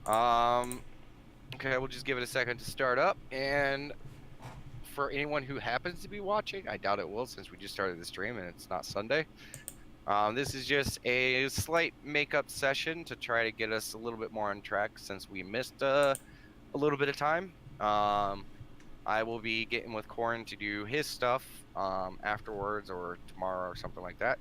Okay, we'll just give it a second to start up. And for anyone who happens to be watching, I doubt it will since we just started the stream and it's not Sunday. This is just a slight makeup session to try to get us a little bit more on track since we missed a little bit of time. I will be getting with Corin to do his stuff afterwards or tomorrow or something like that.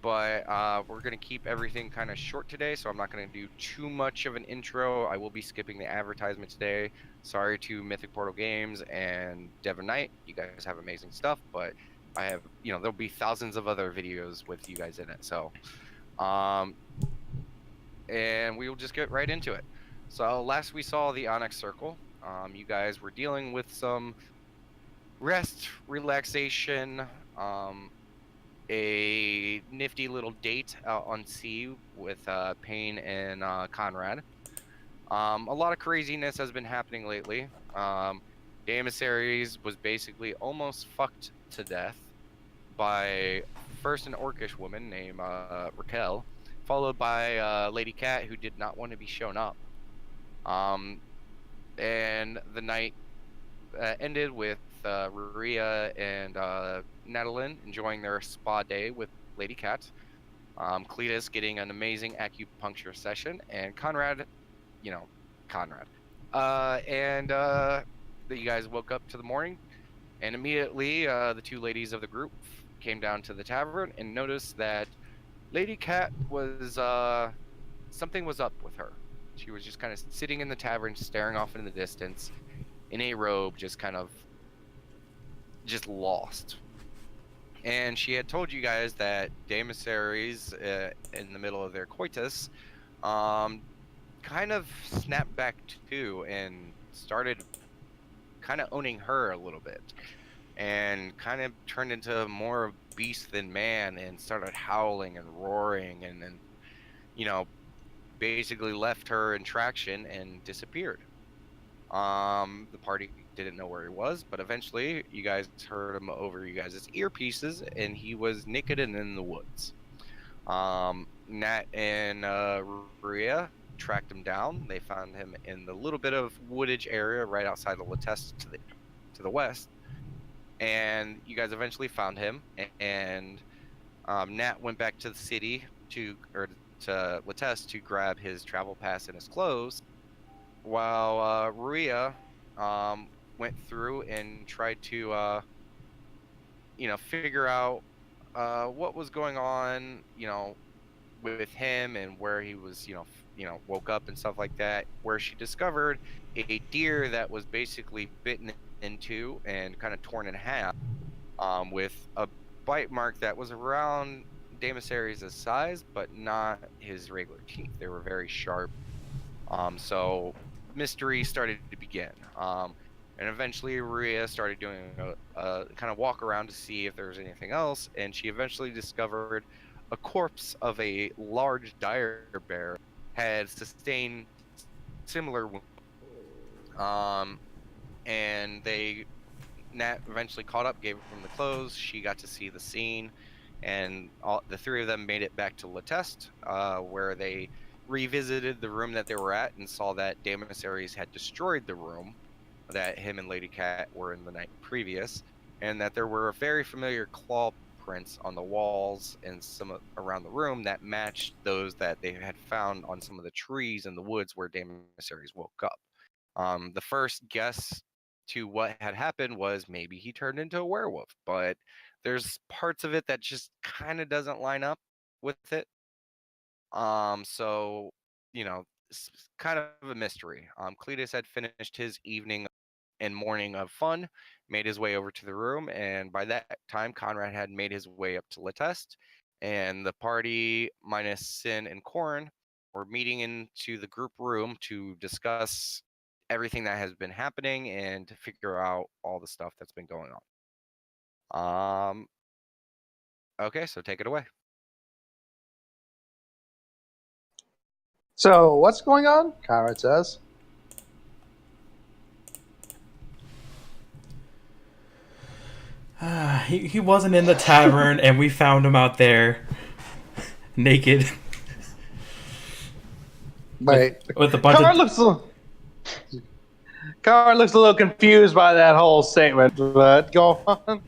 But we're going to keep everything kind of short today, so I'm not going to do too much of an intro. I will be skipping the advertisement today. Sorry to Mythic Portal Games and Devon Knight. You guys have amazing stuff, but I have, there'll be thousands of other videos with you guys in it. So, and we will just get right into it. So last we saw the Onyx Circle, you guys were dealing with some rest, relaxation, a nifty little date out on sea with Payne and Conrad. A lot of craziness has been happening lately. Emissaries was basically almost fucked to death by first an orcish woman named Raquel, followed by Lady Cat, who did not want to be shown up. And the night ended with Ruria and Nadalin enjoying their spa day with Lady Cat. Cletus getting an amazing acupuncture session, and Conrad. You guys woke up to the morning, and immediately the two ladies of the group came down to the tavern and noticed that Lady Cat was something was up with her. She was just kind of sitting in the tavern, staring off in the distance, in a robe, just kind of just lost. And she had told you guys that emissaries in the middle of their coitus kind of snapped back too and started kind of owning her a little bit, and kind of turned into more beast than man and started howling and roaring and basically left her in traction and disappeared. The party didn't know where he was, but eventually you guys heard him over you guys' earpieces, and he was naked and in the woods. Nat and Maria tracked him down. They found him in the little bit of woodage area right outside of Latest to the west, and you guys eventually found him. And Nat went back to the city to Latest to grab his travel pass and his clothes, while Ruria went through and tried to figure out what was going on with him and where he was woke up and stuff like that, where she discovered a deer that was basically bitten into and kind of torn in half, with a bite mark that was around Demissaries' size but not his regular teeth. They were very sharp. So mystery started to begin. And eventually Maria started doing a kind of walk around to see if there was anything else, and she eventually discovered a corpse of a large dire bear had sustained similar wounds. And Nat eventually caught up, gave him the clothes. She got to see the scene, and the three of them made it back to Latest, where they revisited the room that they were at and saw that Demissaries had destroyed the room that him and Lady Cat were in the night previous, and that there were very familiar claw prints on the walls and some around the room that matched those that they had found on some of the trees in the woods where Demissaries woke up. The first guess to what had happened was maybe he turned into a werewolf, but there's parts of it that just kind of doesn't line up with it. So, it's kind of a mystery. Cletus had finished his evening and morning of fun, made his way over to the room, and by that time, Conrad had made his way up to Latest, and the party, minus Sin and Corn, were meeting into the group room to discuss everything that has been happening and to figure out all the stuff that's been going on. Okay, so take it away. So, what's going on? Conrad says. He wasn't in the tavern, and we found him out there, naked. Wait. with a bunch Conrad of looks a little confused by that whole statement, but go on.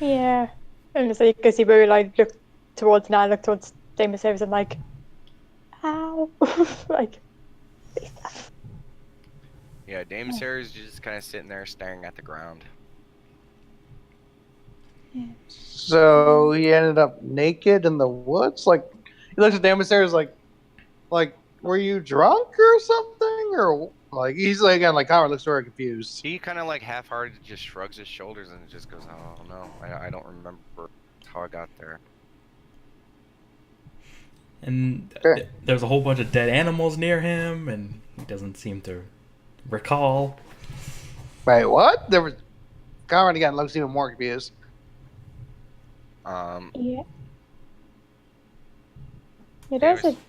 Yeah. And it's like, because he really like looked towards now, looked towards Damon Savers and like, ow. Like, Yeah, Dame Sarah's just kind of sitting there staring at the ground. So he ended up naked in the woods. Like he looks at Damon Stairs like, were you drunk or something? Or like he's like again, like Conrad looks very confused. He kind of like half-hearted just shrugs his shoulders and just goes, "Oh no, I don't remember how I got there." and Okay. there's a whole bunch of dead animals near him, and he doesn't seem to recall. Wait, what? There was Conrad again looks even more confused. Um, yeah. Yeah, there's a. anyways,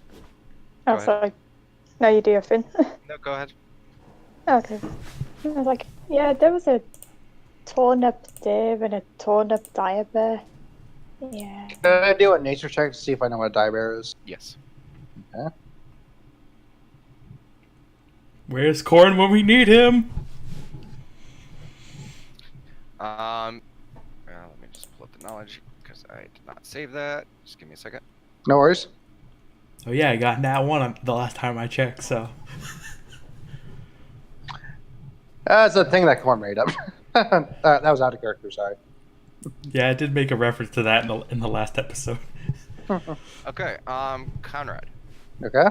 Oh, ahead. sorry. No, you do, Finn. no, go ahead. Okay. I was like, yeah, there was a torn up deer and a torn up dire bear. Yeah. Can I do a nature check to see if I know what a die bear is? Yes. Where's Corn when we need him? Let me just pull up the knowledge because I did not save that. Just give me a second. No worries. Oh yeah, I got nat 1 on the last time I checked, so. That's a thing that Corn made up. That was out of character. Sorry. Yeah, I did make a reference to that in the last episode. Okay. Conrad. Okay.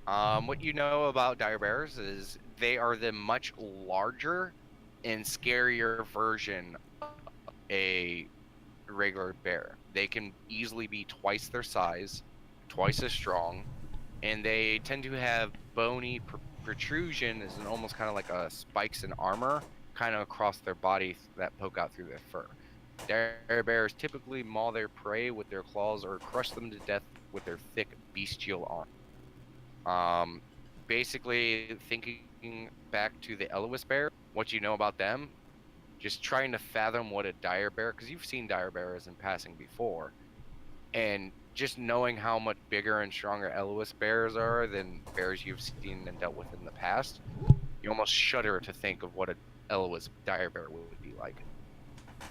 What you know about dire bears is they are the much larger and scarier version of a regular bear. They can easily be twice their size, twice as strong, and they tend to have bony protrusions and almost kind of like spikes in armor kind of across their body that poke out through their fur. Dire bears typically maul their prey with their claws or crush them to death with their thick bestial arm. Basically, thinking back to the Elois bear, what you know about them, just trying to fathom what a dire bear, because you've seen dire bears in passing before, and just knowing how much bigger and stronger Elois bears are than bears you've seen and dealt with in the past, you almost shudder to think of what a Elois dire bear would be like.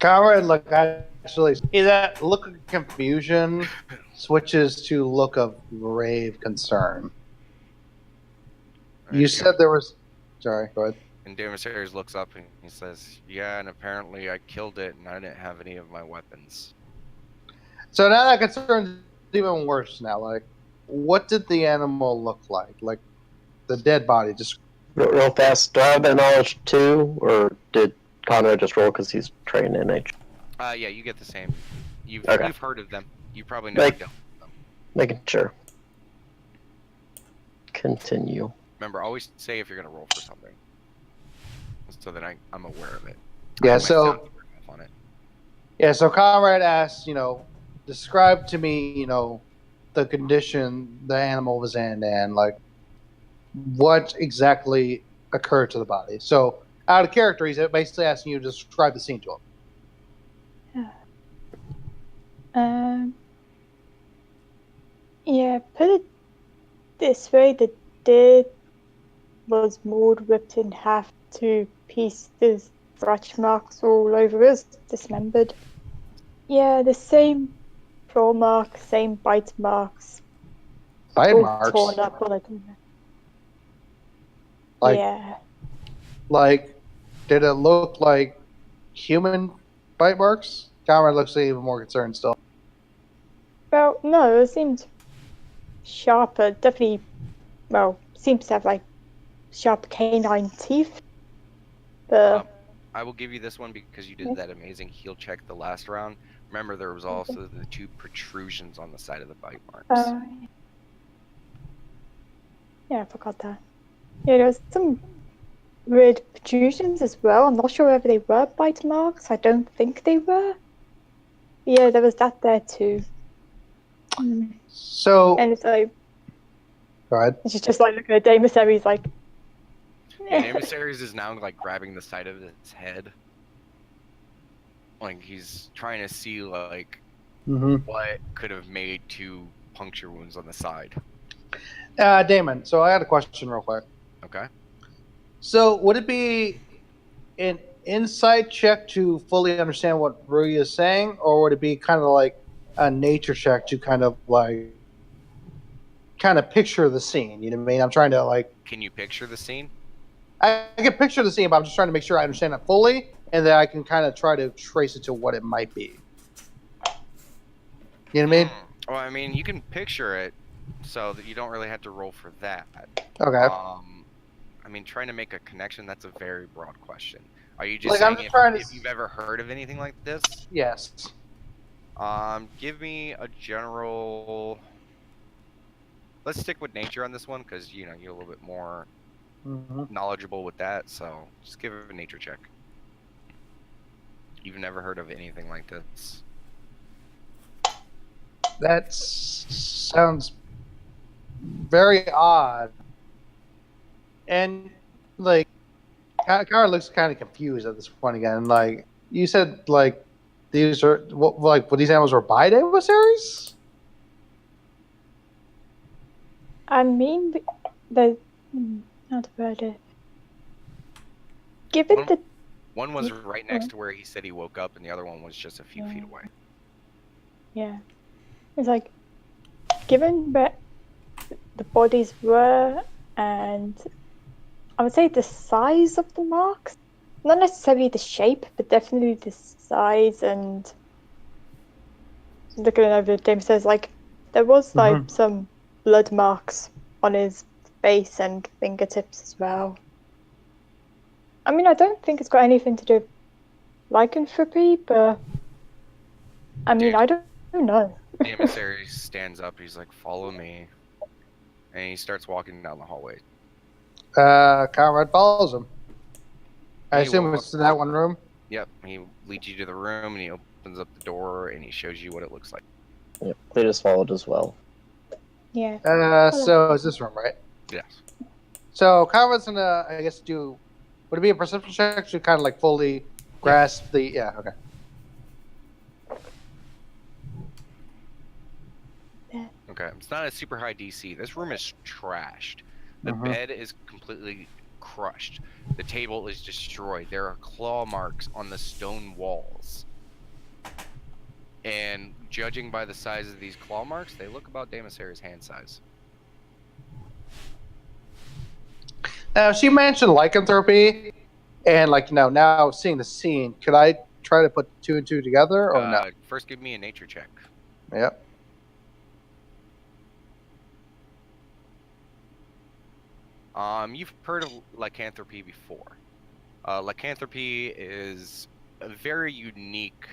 Conrad, look, actually, see that look of confusion switches to look of grave concern. You said there was. Sorry, go ahead. And Damasarius looks up and he says, "Yeah, and apparently I killed it and I didn't have any of my weapons." So now that concerns even worse now. Like, what did the animal look like? Like, the dead body. Just Real fast, do I have that knowledge too, or did Conrad just roll because he's trained in H? Yeah, you get the same. You've heard of them. You probably know Like- dealt with them. Making sure. Continue. Remember, always say if you're gonna roll for something, so that I'm aware of it. Yeah, I might so- sound off on it. yeah. So Conrad asked, describe to me, the condition the animal was in, and like, what exactly occurred to the body. So out of character, he's basically asking you to describe the scene to him. Yeah, put it this way, the deer was mauled, ripped in half to pieces, scratch marks all over us, dismembered. Yeah, the same claw marks, same bite marks, Bite all marks. torn up, all like, Like, yeah. like, did it look like human bite marks? Conrad looks even more concerned still. Well, no, it seemed sharper, definitely, well, seems to have like sharp canine teeth. But I will give you this one because you did that amazing heal check the last round. Remember, there was also the 2 protrusions on the side of the bite marks. yeah, I forgot that. Yeah, there was some weird protrusions as well. I'm not sure whether they were bite marks. I don't think they were. Yeah, there was that there too. So, And it's like, go ahead. she's just like looking at Damasari, he's like, And Emissaries is now like grabbing the side of his head. Like he's trying to see like Mm-hmm. what could have made 2 puncture wounds on the side. Damon, so I had a question real quick. Okay. So would it be an insight check to fully understand what Rui is saying, or would it be kind of like a nature check to kind of picture the scene? You know what I mean? I'm trying to like Can you picture the scene? I can picture the scene, but I'm just trying to make sure I understand it fully, and that I can kind of try to trace it to what it might be. You know what I mean? Well, I mean, you can picture it, so that you don't really have to roll for that. Okay. I mean, trying to make a connection, that's a very broad question. Are you just Like, I'm saying just trying to. if you've ever heard of anything like this? Yes. Give me a general. Let's stick with nature on this one, because you're a little bit more knowledgeable with that. So just give it a nature check. You've never heard of anything like this. That sounds very odd. And like, Kara looks kind of confused at this point again. Like, you said, like, these are what these animals were bioemissaries? I mean, the not about it. Given the One was right next to where he said he woke up, and the other one was just a few feet away. Yeah, it's like given where the bodies were, and I would say the size of the marks, not necessarily the shape, but definitely the size. And looking over, James says like there was like some blood marks on his face and fingertips as well. I mean, I don't think it's got anything to do with lycanthropy, but I mean, I don't know. The emissary stands up. He's like, "Follow me," and he starts walking down the hallway. Conrad follows him. I He assume it's in that one room. Yep. He leads you to the room, and he opens up the door, and he shows you what it looks like. Yep, they just followed as well. Yeah. So it's this room, right? Yes. So Conrad's gonna, I guess, do. Would it be a perception check to kind of like fully grasp the? Yeah. Okay. Okay. It's not a super high DC. This room is trashed. The bed is completely crushed. The table is destroyed. There are claw marks on the stone walls. And judging by the size of these claw marks, they look about Damasari's hand size. Now, she mentioned lycanthropy, and now seeing the scene, could I try to put two and two together, or no? First, give me a nature check. Yep. You've heard of lycanthropy before. Lycanthropy is a very unique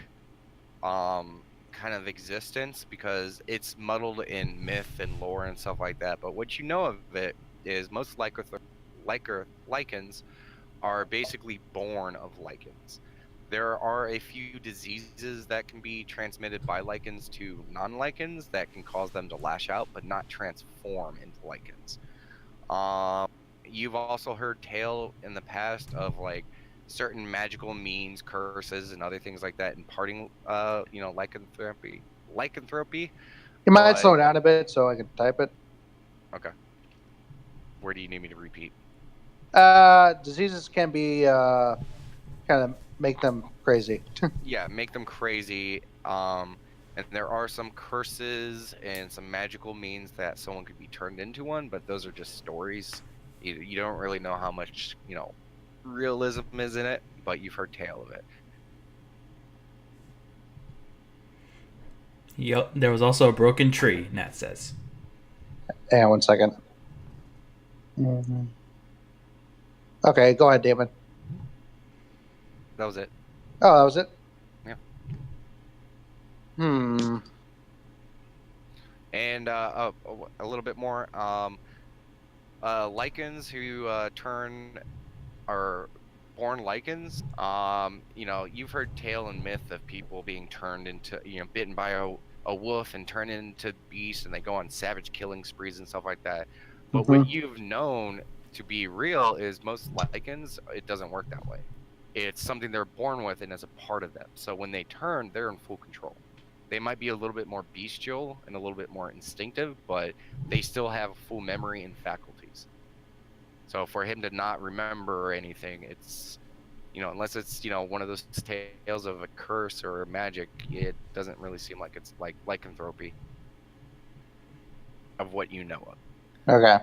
kind of existence because it's muddled in myth and lore and stuff like that. But what you know of it is most lichens are basically born of lichens. There are a few diseases that can be transmitted by lichens to non-lichens that can cause them to lash out, but not transform into lichens. You've also heard tale in the past of like certain magical means, curses, and other things like that imparting, lycanthropy. You might slow down a bit so I can type it. Okay. Where do you need me to repeat? Diseases can be kind of make them crazy. Yeah, make them crazy. And there are some curses and some magical means that someone could be turned into one, but those are just stories. You don't really know how much, realism is in it, but you've heard tale of it. Yep, there was also a broken tree, Nat says. Hang on 1 second. Okay, go ahead, Damon. That was it. Oh, that was it? Yeah. And a little bit more. Lichens who are born lichens. You've heard tale and myth of people being turned into, bitten by a wolf and turned into beasts, and they go on savage killing sprees and stuff like that. But what you've known to be real is most lichens, it doesn't work that way. It's something they're born with and as a part of them. So when they turn, they're in full control. they might be a little bit more bestial and a little bit more instinctive, but they still have full memory and faculties. So for him to not remember anything, it's, unless it's, one of those tales of a curse or magic, it doesn't really seem like it's like lycanthropy of what you know of. Okay.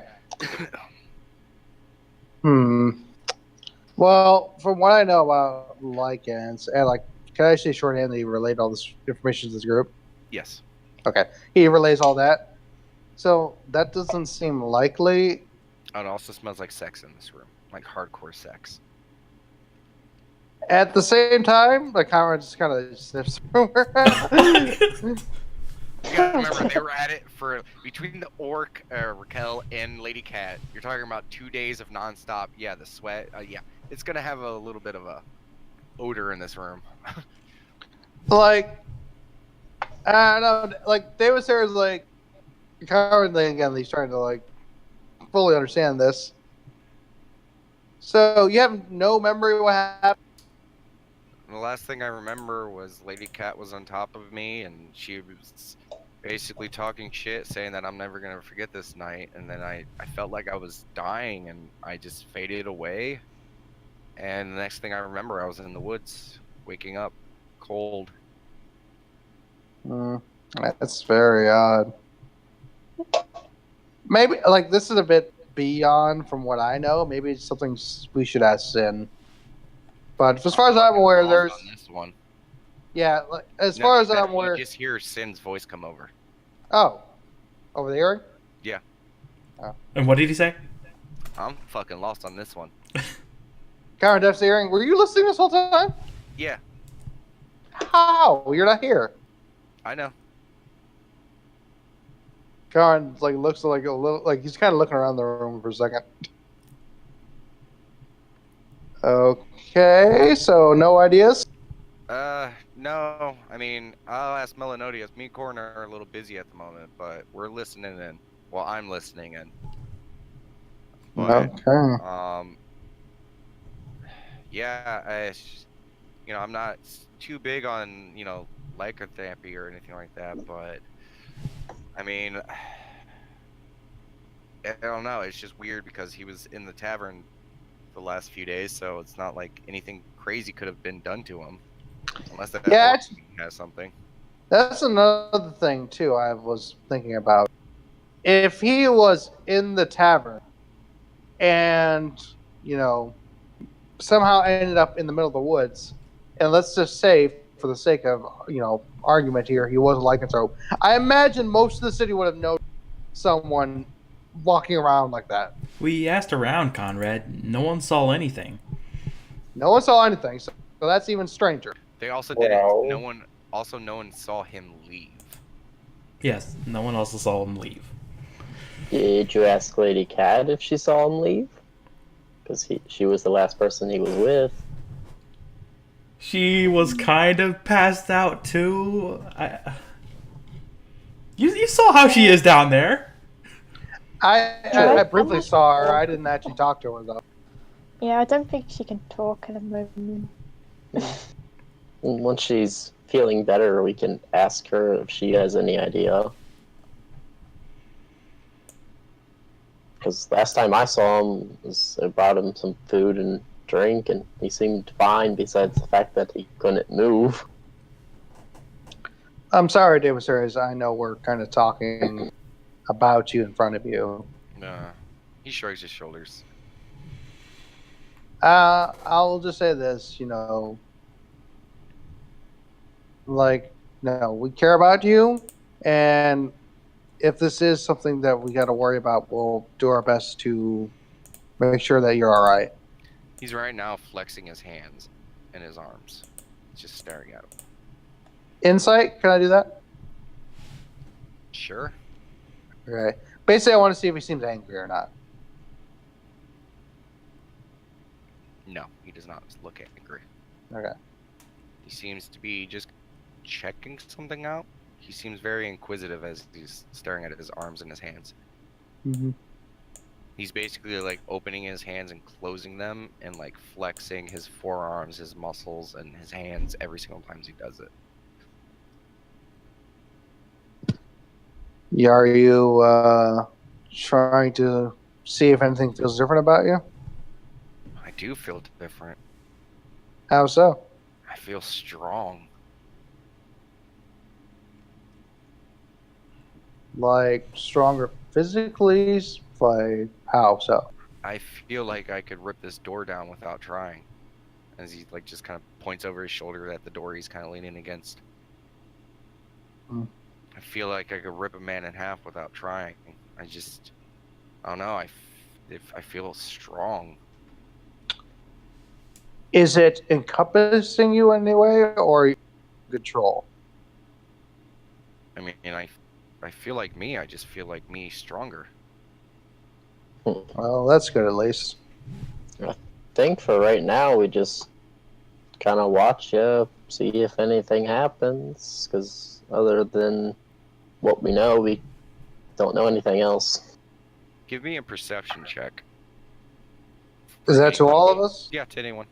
Well, from what I know about lichens, and can I say shorthand that he relayed all this information to this group? Yes. Okay. He relays all that. So that doesn't seem likely. Oh, it also smells like sex in this room, like hardcore sex. At the same time, Conrad just kind of sniffs from her. You gotta remember, they were at it for between the orc, Raquel, and Lady Cat. You're talking about 2 days of nonstop. Yeah, the sweat. Yeah, it's gonna have a little bit of a odor in this room. I don't know. David Sarah's Conrad again. He's trying to fully understand this. So you have no memory of what happened. The last thing I remember was Lady Cat was on top of me, and she was basically talking shit, saying that I'm never gonna forget this night. And then I felt like I was dying, and I just faded away. And the next thing I remember, I was in the woods, waking up, cold. That's very odd. Maybe this is a bit beyond from what I know. Maybe it's something we should ask Sin. But as far as I'm aware, there's on this one. Yeah, as far as I'm aware, you just hear Sin's voice come over. Oh, over the earring? Yeah. Oh. And what did he say? I'm fucking lost on this one. Conrad Def's earring. Were you listening this whole time? Yeah, How? You're not here. I know. Conrad looks a little he's kind of looking around the room for a second. Okay, so no ideas. No. I mean, I'll ask Melanodius. Me and Corn are a little busy at the moment, but we're listening in. Well, I'm listening in. But, Okay. yeah, I'm not too big on, lycanthropy or anything like that, but, I mean, I don't know. It's just weird because he was in the tavern the last few days, so it's not like anything crazy could have been done to him. Unless that has something. That's another thing too. I was thinking about if he was in the tavern and somehow ended up in the middle of the woods, and let's just say, for the sake of argument here, he was a lycanthrope. I imagine most of the city would have known someone walking around like that. We asked around, Conrad. No one saw anything. No one saw anything, so that's even stranger. They also didn't. No one saw him leave. Yes, no one else saw him leave. Did you ask Lady Cat if she saw him leave? Because she was the last person he was with. She was kind of passed out too. You saw how she is down there. I briefly saw her. I didn't actually talk to her though. Yeah, I don't think she can talk at the moment. Once she's feeling better, we can ask her if she has any idea. Because last time I saw him, I brought him some food and drink, and he seemed fine besides the fact that he couldn't move. I'm sorry, David Series. I know we're kind of talking about you in front of you. He shrugs his shoulders. I'll just say this, no, we care about you, and if this is something that we got to worry about, we'll do our best to make sure that you're all right. He's right now flexing his hands and his arms. He's just staring at him. Insight? Can I do that? Sure. Okay. Basically, I want to see if he seems angry or not. No, he does not look angry. Okay. He seems to be just checking something out. He seems very inquisitive as he's staring at his arms and his hands. Mm-hmm. He's basically opening his hands and closing them and flexing his forearms, his muscles, and his hands every single time he does it. Are you trying to see if anything feels different about you? I do feel different. How so? I feel strong. Like stronger physically? Like how so? I feel like I could rip this door down without trying. As he like just kind of points over his shoulder at the door he's kind of leaning against. Hmm. I feel like I could rip a man in half without trying. I don't know. I feel strong. Is it encompassing you in any way, or control? I mean, I feel like me. I just feel like me stronger. Well, that's good at least. I think for right now, we just kind of watch you, see if anything happens. Because other than what we know, we don't know anything else. Give me a perception check. Is that to all of us? Yeah, to anyone.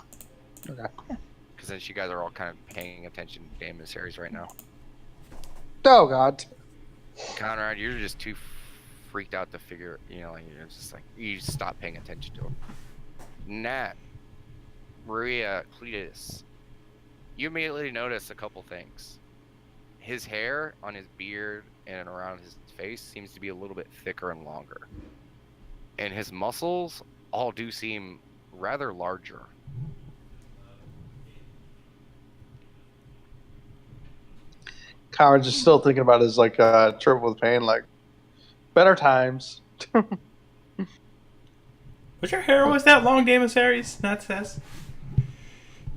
Okay. Because since you guys are all kind of paying attention to game series right now. Oh God. Conrad, you're just too freaked out to figure. Like you're just like you stop paying attention to him. Nat, Maria, Cletus, you immediately notice a couple things. His hair on his beard and around his face seems to be a little bit thicker and longer. And his muscles all do seem rather larger. Conrad's just still thinking about his trip with pain, like better times. Was your hair always that long, Game of Series? That says.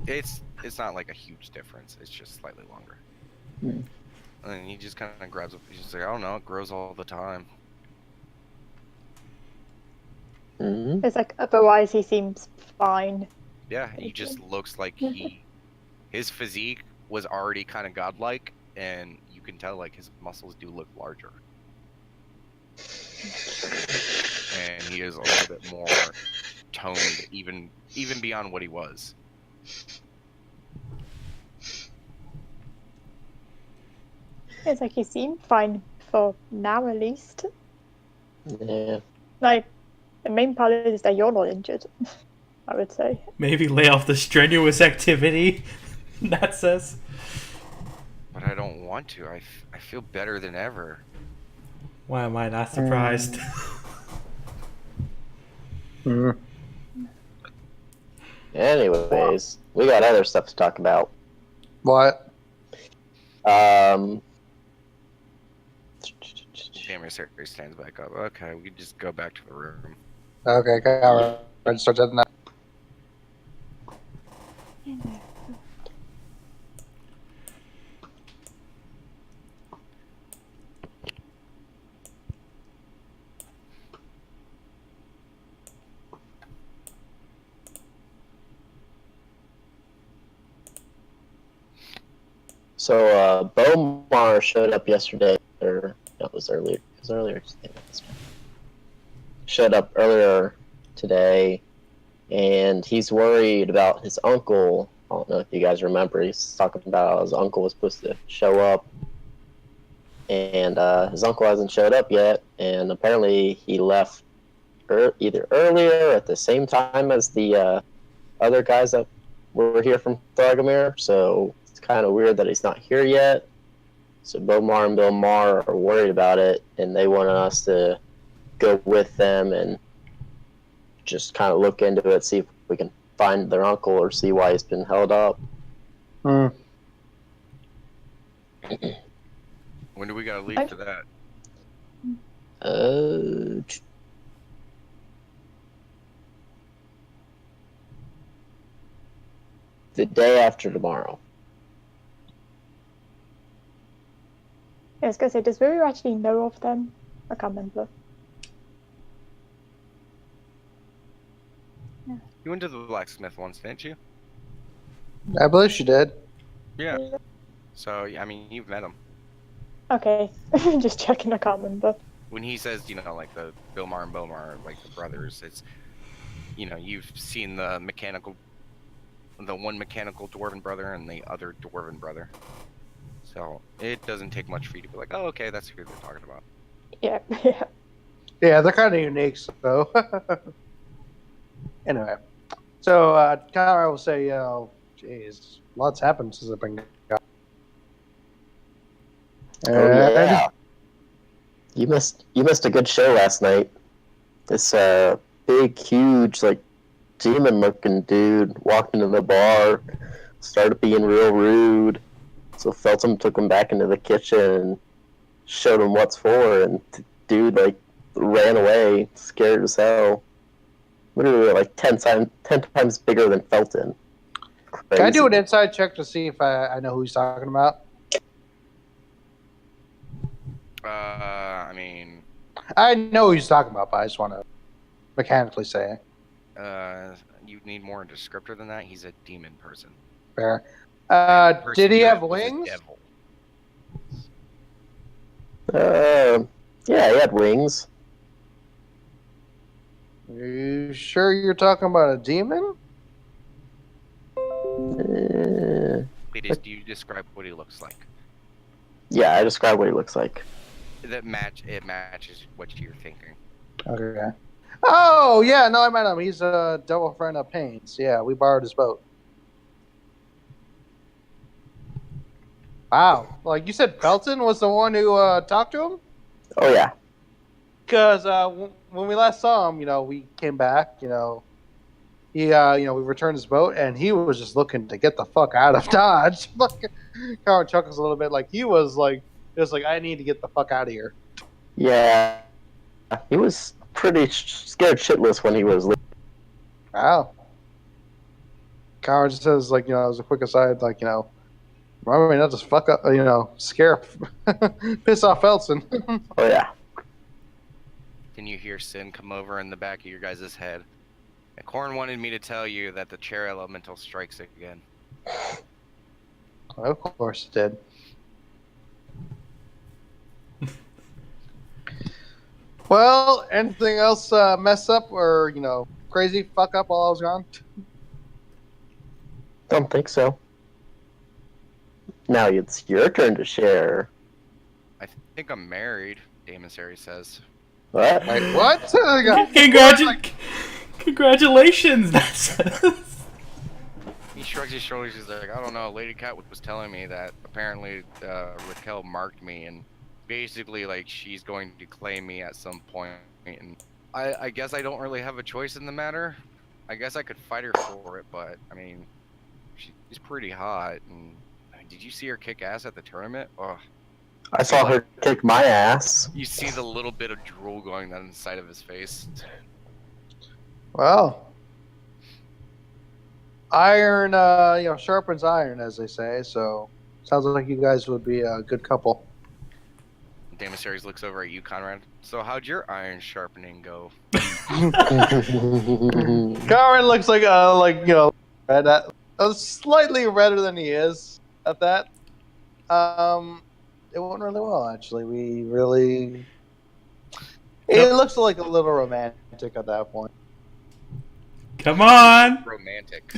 It's not like a huge difference. It's just slightly longer. And he just kind of grabs it. He's just like, I don't know. It grows all the time. Mm-hmm. It's like otherwise he seems fine. Yeah, he just looks like his physique was already kind of godlike, and you can tell like his muscles do look larger. And he is a little bit more toned, even beyond what he was. It's like he seemed fine for now at least. Yeah. Like the main part is that you're not injured, I would say. Maybe lay off the strenuous activity. That says. But I don't want to. I feel better than ever. Why am I not surprised? Anyways, we got other stuff to talk about. What? Camera series stands back up. Okay, we can just go back to the room. Okay, Conrad starts at that. So, Bomar showed up yesterday, or no, it was earlier. It was earlier today. Showed up earlier today, and he's worried about his uncle. I don't know if you guys remember. He's talking about how his uncle was supposed to show up, and his uncle hasn't showed up yet. And apparently, he left either earlier or at the same time as the other guys that were here from Thragomir. So it's kind of weird that he's not here yet. So Bomar and Bill Maher are worried about it, and they want us to go with them and just kind of look into it, see if we can find their uncle or see why he's been held up. When do we gotta leave for that? The day after tomorrow. I was gonna say, does Ruru actually know of them? I can't remember. You went to the blacksmith once, didn't you? I believe she did. Yeah. So I mean, you've met him. Okay, just checking. I can't remember. When he says, like the Bilmar and Bomar, like the brothers, it's, you've seen the one mechanical dwarven brother and the other dwarven brother. So it doesn't take much for you to be like, oh, okay, that's who they're talking about. Yeah. Yeah, they're kind of unique. So anyway, so Conrad will say, geez, lots happened since I've been gone. Oh And yeah, you missed a good show last night. This big, huge, like demon-looking dude walked into the bar, started being real rude. So Felton took him back into the kitchen and showed him what's for, and the dude like ran away, scared as hell. Literally like 10 times bigger than Felton. Crazy. can I do an inside check to see if I know who he's talking about? I mean, I know who he's talking about, but I just want to mechanically say you need more descriptor than that. He's a demon person. fair. And the person Did he you have is a wings? devil. Yeah, he had wings. Are you sure you're talking about a demon? Uh, Do you describe what he looks like? yeah, I described what he looks like. It matches what you're thinking. Okay. Oh, yeah, no, I met him. He's a devil friend of Payne's. Yeah, we borrowed his boat. Wow. Like, you said Felton was the one who talked to him? Oh yeah. Because when we last saw him, we came back, we returned his boat, and he was just looking to get the fuck out of Dodge. Colin chuckles a little bit, like, he was like, I need to get the fuck out of here. Yeah. He was pretty scared shitless when he was leaving. Wow. Colin just says, like, as a quick aside, like, remember me not just fuck up, scare, piss off Felton. Oh yeah. Then you hear Sin come over in the back of your guys' head. And Korn wanted me to tell you that the chair elemental strikes again. Of course it did. Well, anything else mess up or, crazy fuck up while I was gone? Don't think so. Now it's your turn to share. I think I'm married, Damon Sari says. What? Wait, what? Congratulations! That's He shrugs his shoulders. He's like, I don't know. Lady Cat was telling me that apparently Raquel marked me, and basically, like, she's going to claim me at some point. And I guess I don't really have a choice in the matter. I guess I could fight her for it, but I mean, she's pretty hot. And I mean, did you see her kick ass at the tournament? Oh, I saw her kick my ass. you see the little bit of drool going down the side of his face. Well, iron, sharpens iron, as they say. So, sounds like you guys would be a good couple. Damon Sari looks over at you, Conrad. So how'd your iron sharpening go? Conrad looks like, red, slightly redder than he is at that. It went really well, actually. It looks like a little romantic at that point. Come on! Romantic.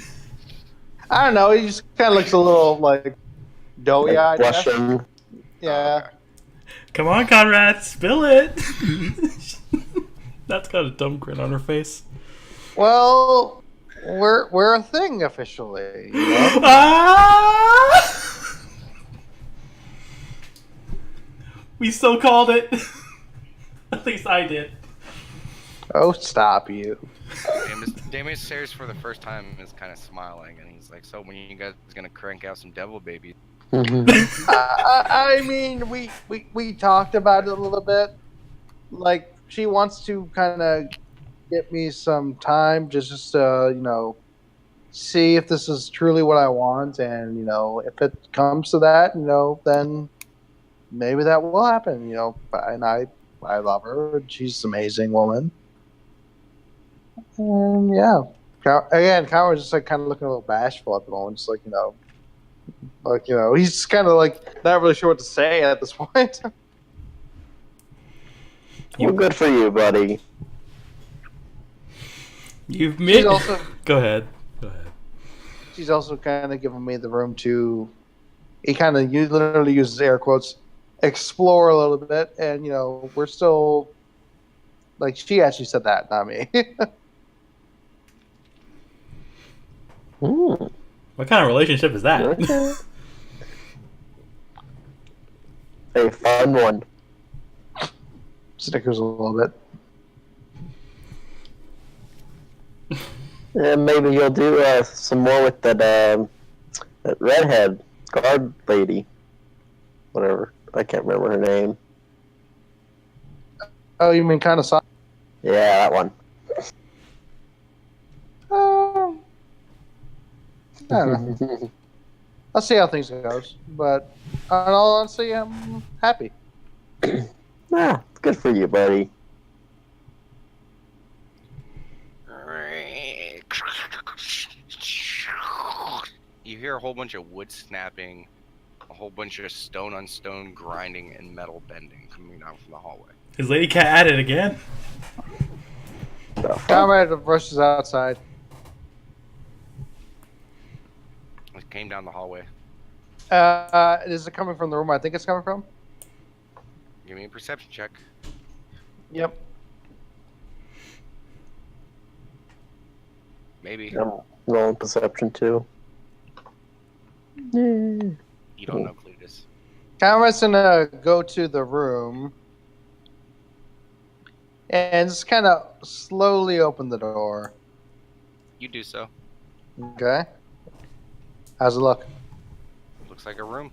I don't know. He just kind of looks a little like doughy eyed. Blushing. Yeah. Okay. Come on, Conrad, spill it! That's got a dumb grin on her face. Well, we're a thing officially. Ah! We still called it. At least I did. Oh, stop you. Damon Sayers for the first time is kind of smiling, and he's like, "So when you guys gonna crank out some devil babies?" I mean, we talked about it a little bit. Like, she wants to kind of get me some time, just see if this is truly what I want, and if it comes to that, then maybe that will happen. And I love her. She's an amazing woman. And yeah, again, Conrad's just like kind of looking a little bashful at the moment. Just like he's kind of like not really sure what to say at this point. Well, good for you, buddy. You've made. also Go ahead. she's also kind of giving me the room to. He kind of literally uses air quotes, explore a little bit, and we're still like she actually said that, not me. Hmm. What kind of relationship is that? Okay. A fun one. Snickers a little bit. And maybe you'll do some more with that redhead guard lady. Whatever. I can't remember her name. Oh, you mean kind of soft? Yeah, that one. I don't know. I'll see how things goes, but in all honesty, I'm happy. Ah, good for you, buddy. You hear a whole bunch of wood snapping, a whole bunch of stone on stone grinding, and metal bending coming down from the hallway. Is Lady Cat at it again? The fuck? Comrade rushes outside. It came down the hallway. Is it coming from the room I think it's coming from? Give me a perception check. Yep. Maybe. I'm rolling perception too. You don't know, Cletus. Comrade's gonna go to the room and just kind of slowly open the door. You do so. Okay. How's it look? Looks like a room.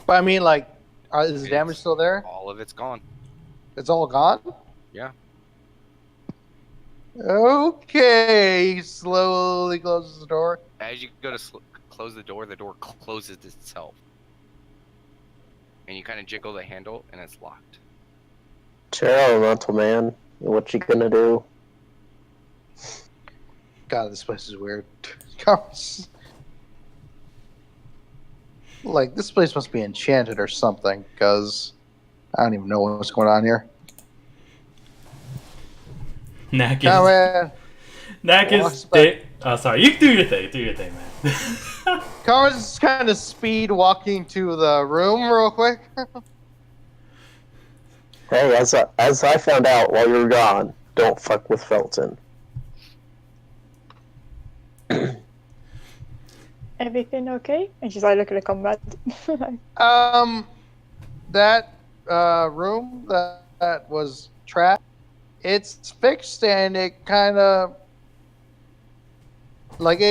But I mean, like, is the damage still there? All of it's gone. It's all gone? Yeah. Okay. He slowly closes the door. As you go to close the door closes itself. And you kind of jiggle the handle, and it's locked. Elemental man, what you gonna do? God, this place is weird. Like, this place must be enchanted or something, because I don't even know what's going on here. Knack Walks is. back. Oh, sorry. You do your thing. Do your thing, man. Carmen's just kind of speed walking to the room real quick. Hey, as I found out while you were gone, don't fuck with Felton. Everything okay? And she's like, look at the comrade. That room that was trapped, it's fixed, and it kind of like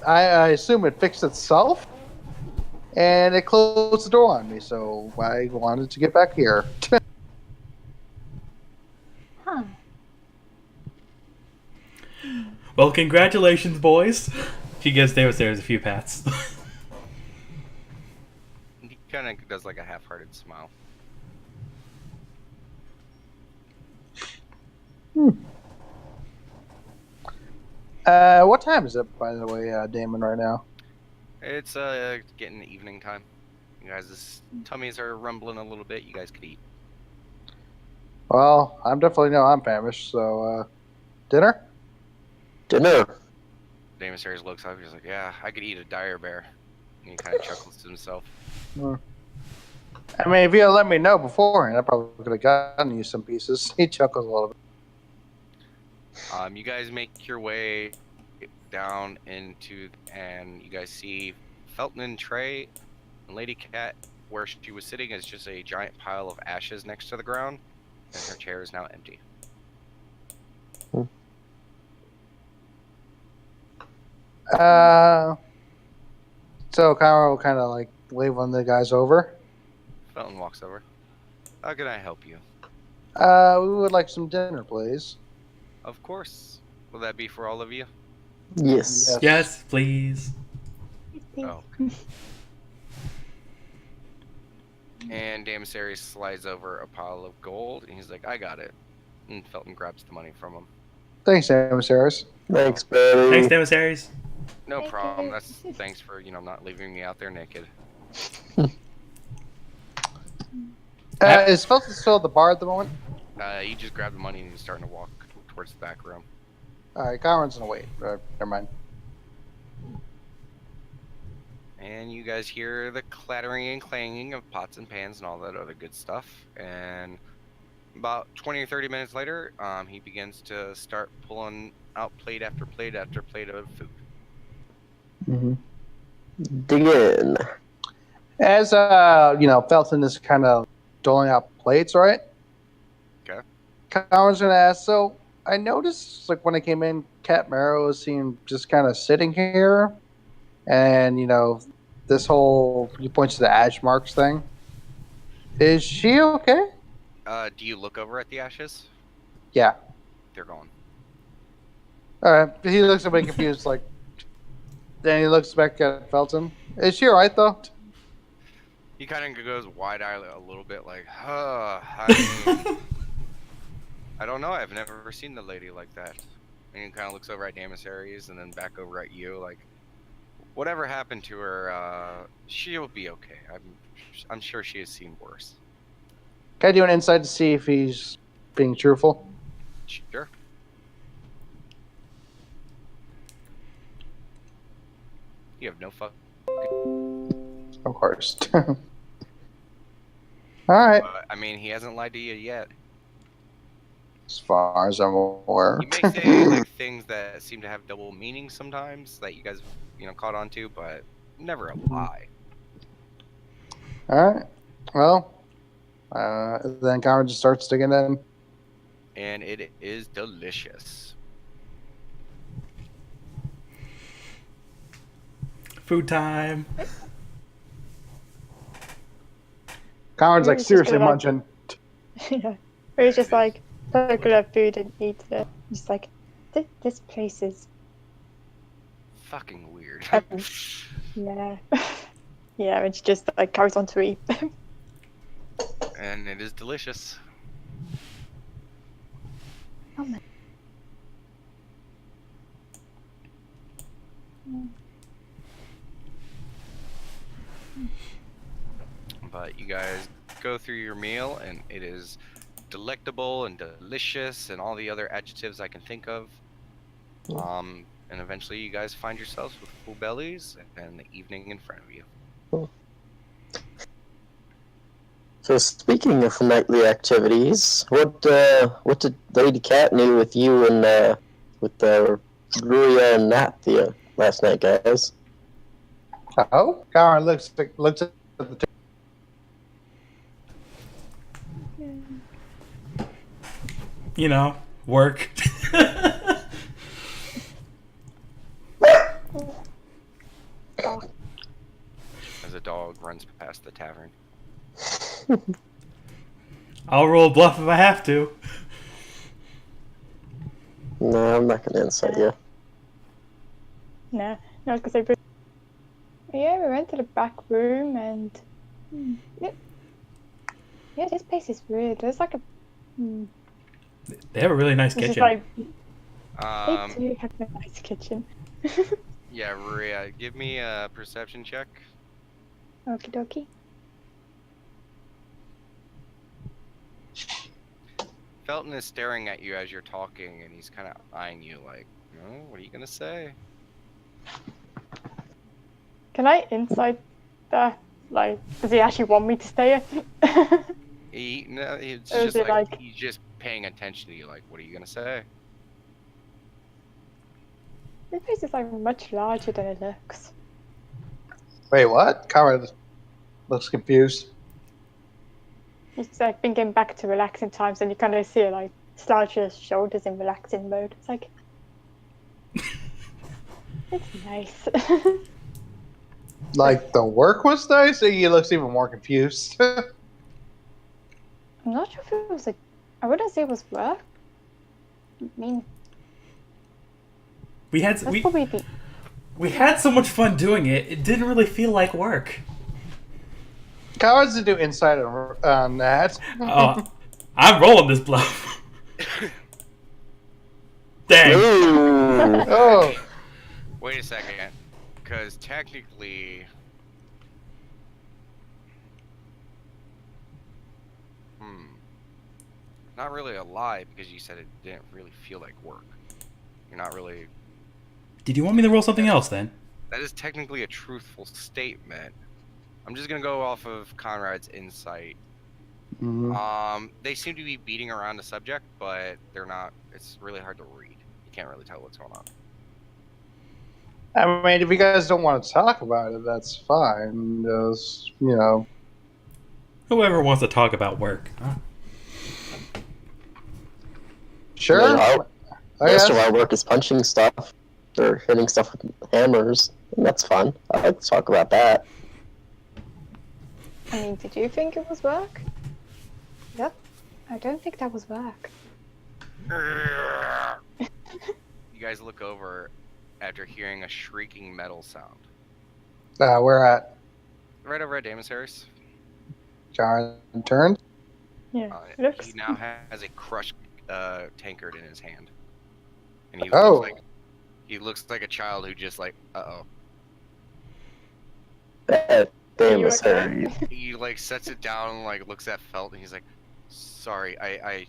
I assume it fixed itself, and it closed the door on me. So I wanted to get back here. Huh. Well, congratulations, boys. She gives David a few pats. He kind of does like a half-hearted smile. What time is it, by the way, Damon, right now? It's getting evening time. You guys' tummies are rumbling a little bit. You guys could eat. Well, I'm definitely I'm famished. So, dinner? Dinner. Daemosaries looks up. He's like, "Yeah, I could eat a dire bear." And he kind of chuckles to himself. I mean, if you had let me know beforehand, I probably could have gotten you some pieces. He chuckles a little bit. You guys make your way down into, and you guys see Felton and Trey, and Lady Cat, where she was sitting, is just a giant pile of ashes next to the ground, and her chair is now empty. So Kyra will kind of like wave one of the guys over. Felton walks over. How can I help you? We would like some dinner, please. Of course. Will that be for all of you? Yes. Yes, please. Oh. And Daemosaries slides over a pile of gold, and he's like, "I got it." And Felton grabs the money from him. Thanks, Amos. Thanks, buddy. Thanks, Daemosaries. No Thank problem. you. That's thanks for not leaving me out there naked. Is Felton still at the bar at the moment? You just grab the money and he's starting to walk towards the back room. All right, Kyron's gonna wait. Never mind. And you guys hear the clattering and clanging of pots and pans and all that other good stuff. And about 20 or 30 minutes later, he begins to start pulling out plate after plate after plate of food. Mm-hmm. Dig in. As Felton is kind of doling out plates, right? Okay. Colin's gonna ask. So I noticed, like when I came in, Cat Marrow seemed just kind of sitting here, and this whole you point to the ash marks thing. Is she okay? Do you look over at the ashes? Yeah. They're gone. All right. He looks a bit confused, like. Then he looks back at Felton. Is she alright though? He kind of goes wide-eyed a little bit, like, I mean, I don't know. I've never seen the lady like that. And he kind of looks over at Damassaries and then back over at you, like, whatever happened to her, she'll be okay. I'm sure she has seen worse. Can I do an insight to see if he's being truthful? Sure. You have no fuck. Of course. Alright. I mean, he hasn't lied to you yet. As far as I'm aware. He may say like things that seem to have double meanings sometimes that you guys, caught on to, but never a lie. Alright. Well, then Conrad just starts digging in. And it is delicious. Food time. Conrad's like He's just seriously gonna, like, munching. Yeah. Or he's just like, look at food and eat it. Just like, this place is, Fucking weird. yeah. Yeah, and she just like carries on to eat. And it is delicious. Oh my. But you guys go through your meal, and it is delectable and delicious, and all the other adjectives I can think of. And eventually, you guys find yourselves with full bellies and the evening in front of you. So speaking of nightly activities, what did Lady Cat do with you and with Gruya and Nat last night, guys? Oh? Conrad looks at the Work. As a dog runs past the tavern. I'll roll a bluff if I have to. No, I'm not gonna insight you. No, no, because I. Yeah, we went to the back room and. Yeah, this place is weird. There's like a. They have a really nice It's just kitchen. like they do have a nice kitchen. Yeah, Maria, give me a perception check. Okie dokie. Felton is staring at you as you're talking, and he's kind of eyeing you like, what are you gonna say? Can I insight that? Like, does he actually want me to stay here? It's Or is just it like like- he's just paying attention to you. Like, what are you gonna say? This place is like much larger than it looks. Wait, what? Conrad looks confused. He's like thinking back to relaxing times, and you kind of see like slouch his shoulders in relaxing mode. It's like it's nice. Like the work was nice. He looks even more confused. I'm not sure if it was like I wouldn't say it was work. I mean, We had that's probably the we had so much fun doing it. It didn't really feel like work. Conrad's to do insight on that. I'm rolling this bluff. Dang. Ooh. Oh, Wait a second, because technically, not really a lie because you said it didn't really feel like work. You're not really. Did you want me to roll something else then? That is technically a truthful statement. I'm just gonna go off of Conrad's insight. They seem to be beating around the subject, but they're not. It's really hard to read. You can't really tell what's going on. I mean, if you guys don't want to talk about it, that's fine. Just, you know. Whoever wants to talk about work. Huh? Sure. Most of our work is punching stuff or hitting stuff with hammers, and that's fun. I like to talk about that. I mean, did you think it was work? Yep. I don't think that was work. You guys look over after hearing a shrieking metal sound. Where at? Right over at Damon's Harris. John turned. Yeah. He Looks. now has a crushed tankard in his hand, and Oh. he looks like a child who just like, uh-oh. Damn, You it's okay? her. He like sets it down and like looks at Felt, and he's like, sorry, I